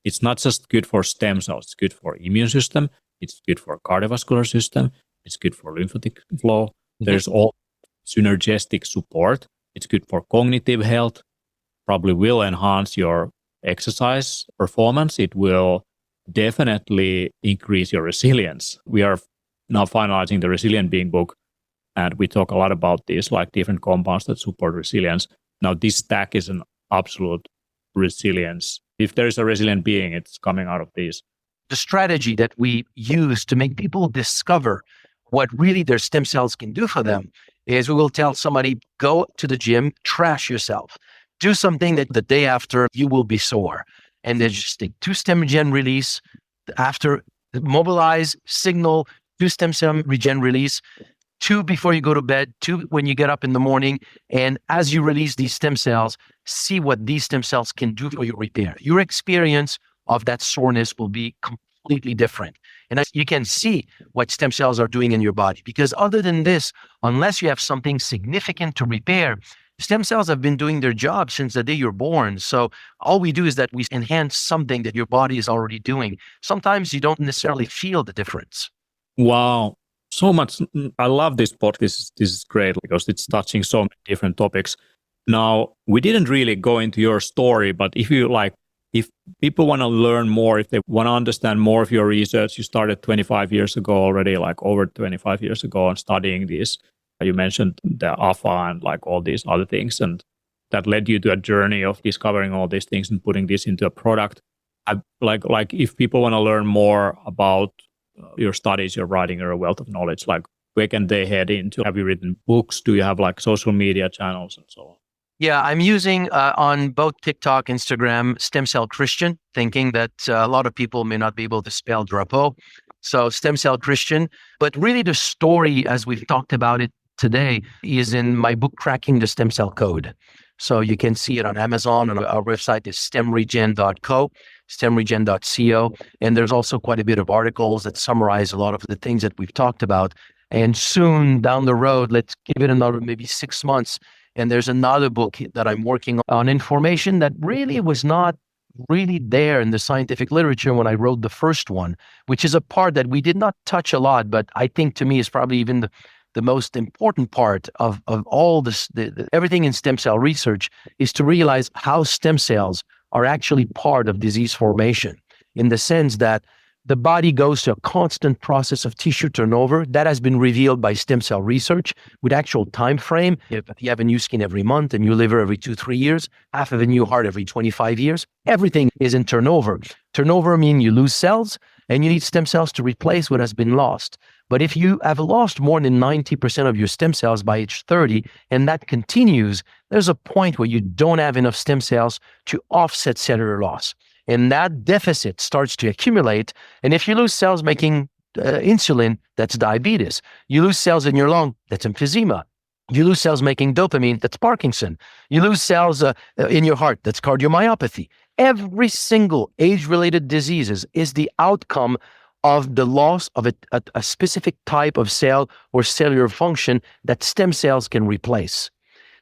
it's not just good for stem cells, it's good for immune system. It's good for cardiovascular system. It's good for lymphatic flow. Mm-hmm. There's all synergistic support. It's good for cognitive health. Probably will enhance your exercise performance. It will definitely increase your resilience. We are now finalizing the Resilient Being book, and we talk a lot about these like different compounds that support resilience. Now, this stack is an absolute resilience. If there is a resilient being, it's coming out of these. The strategy that we use to make people discover what really their stem cells can do for them is we will tell somebody, go to the gym, trash yourself, do something that the day after you will be sore. And then just take 2 STEMREGEN release, after Mobilize, Signal, 2 stem cell regen release, 2 before you go to bed, 2 when you get up in the morning. And as you release these stem cells, see what these stem cells can do for your repair. Your experience of that soreness will be completely different. And you can see what stem cells are doing in your body. Because other than this, unless you have something significant to repair, stem cells have been doing their job since the day you're born. So all we do is that we enhance something that your body is already doing. Sometimes you don't necessarily feel the difference. Wow. So much. I love this podcast. This is great because it's touching so many different topics. Now, we didn't really go into your story, but if people want to learn more, if they want to understand more of your research, you started 25 years ago already, like over 25 years ago, on studying this. You mentioned the AFA and like all these other things, and that led you to a journey of discovering all these things and putting this into a product. Like if people want to learn more about your studies, your writing, or a wealth of knowledge, like where can they head into? Have you written books? Do you have like social media channels and so on? Yeah, I'm using on both TikTok, Instagram, Stem Cell Christian, thinking that a lot of people may not be able to spell Drapeau. So Stem Cell Christian. But really the story, as we've talked about it today, is in my book, Cracking the Stem Cell Code. So you can see it on Amazon, and our website is stemregen.co, stemregen.co. And there's also quite a bit of articles that summarize a lot of the things that we've talked about. And soon down the road, let's give it another maybe 6 months, and there's another book that I'm working on information that really was not really there in the scientific literature when I wrote the first one, which is a part that we did not touch a lot, but I think to me is probably even the most important part of all this, everything in stem cell research is to realize how stem cells are actually part of disease formation, in the sense that the body goes to a constant process of tissue turnover that has been revealed by stem cell research with actual time frame. If you have a new skin every month, a new liver every 2-3 years, half of a new heart every 25 years, everything is in turnover. Turnover means you lose cells and you need stem cells to replace what has been lost. But if you have lost more than 90% of your stem cells by age 30, and that continues, there's a point where you don't have enough stem cells to offset cellular loss. And that deficit starts to accumulate. And if you lose cells making insulin, that's diabetes. You lose cells in your lung, that's emphysema. You lose cells making dopamine, that's Parkinson. You lose cells in your heart, that's cardiomyopathy. Every single age-related diseases is the outcome of the loss of a specific type of cell or cellular function that stem cells can replace.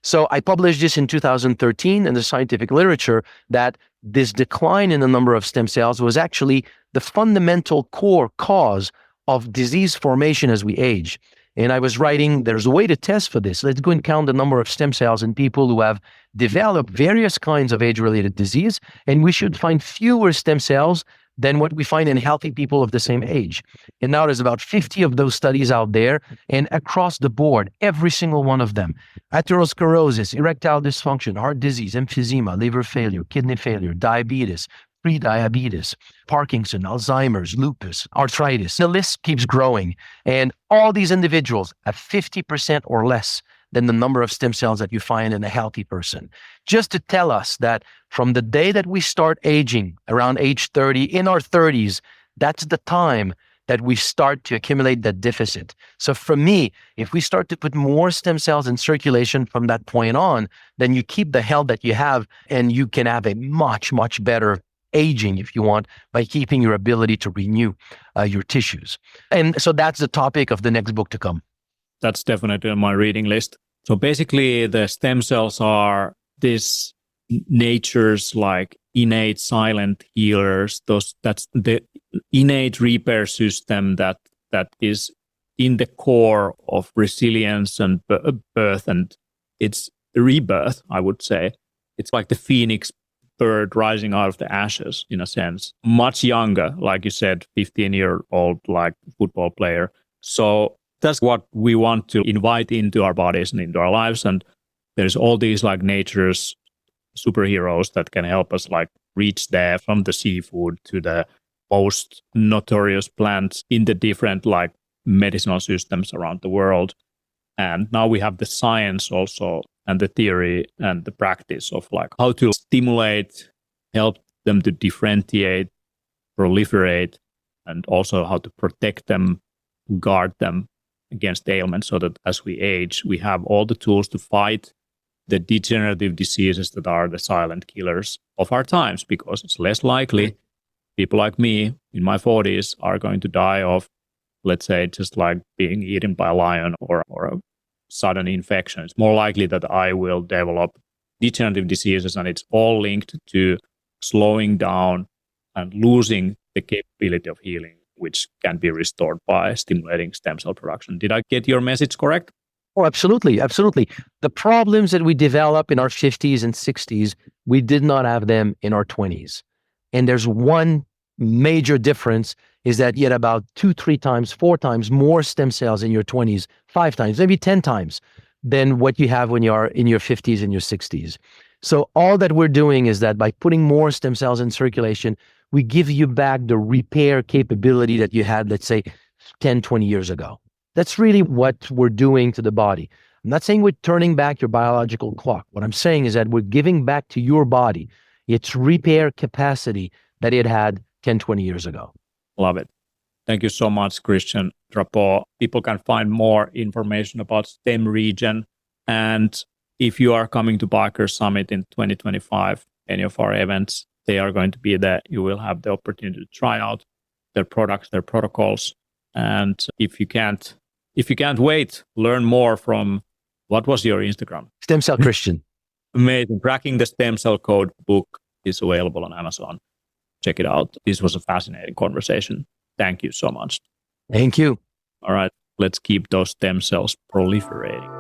So I published this in 2013 in the scientific literature that this decline in the number of stem cells was actually the fundamental core cause of disease formation as we age. And I was writing, there's a way to test for this. Let's go and count the number of stem cells in people who have developed various kinds of age-related disease, and we should find fewer stem cells than what we find in healthy people of the same age. And now there's about 50 of those studies out there, and across the board, every single one of them, atherosclerosis, erectile dysfunction, heart disease, emphysema, liver failure, kidney failure, diabetes, pre-diabetes, Parkinson, Alzheimer's, lupus, arthritis. The list keeps growing. And all these individuals have 50% or less than the number of stem cells that you find in a healthy person. Just to tell us that from the day that we start aging, around age 30, in our 30s, that's the time that we start to accumulate that deficit. So for me, if we start to put more stem cells in circulation from that point on, then you keep the health that you have, and you can have a much, much better aging, if you want, by keeping your ability to renew your tissues. And so that's the topic of the next book to come. That's definitely on my reading list. So basically, the stem cells are this nature's like innate silent healers. That's the innate repair system that is in the core of resilience and birth, and it's rebirth, I would say. It's like the phoenix bird rising out of the ashes, in a sense. Much younger, like you said, 15-year-old like football player. So that's what we want to invite into our bodies and into our lives. And there's all these like nature's superheroes that can help us like reach there, from the seafood to the most notorious plants in the different like medicinal systems around the world. And now we have the science also, and the theory and the practice of like how to stimulate, help them to differentiate, proliferate, and also how to protect them, guard them against ailments, so that as we age, we have all the tools to fight the degenerative diseases that are the silent killers of our times, because it's less likely people like me in my 40s are going to die of, let's say, just like being eaten by a lion or a sudden infection. It's more likely that I will develop degenerative diseases, and it's all linked to slowing down and losing the capability of healing, which can be restored by stimulating stem cell production. Did I get your message correct? Oh, absolutely. Absolutely. The problems that we develop in our 50s and 60s, we did not have them in our 20s. And there's one major difference, is that you had about 2, 3 times, 4 times more stem cells in your 20s, 5 times, maybe 10 times than what you have when you are in your 50s and your 60s. So all that we're doing is that by putting more stem cells in circulation, we give you back the repair capability that you had, let's say, 10, 20 years ago. That's really what we're doing to the body. I'm not saying we're turning back your biological clock. What I'm saying is that we're giving back to your body its repair capacity that it had 10, 20 years ago. Love it. Thank you so much, Christian Drapeau. People can find more information about STEMREGEN. And if you are coming to Biker Summit in 2025, any of our events, they are going to be there. You will have the opportunity to try out their products, their protocols. And if you can't wait, learn more from, what was your Instagram? Stem Cell Christian. Amazing. Cracking the Stem Cell Code book is available on Amazon. Check it out. This was a fascinating conversation. Thank you so much. Thank you. All right. let's keep those stem cells proliferating.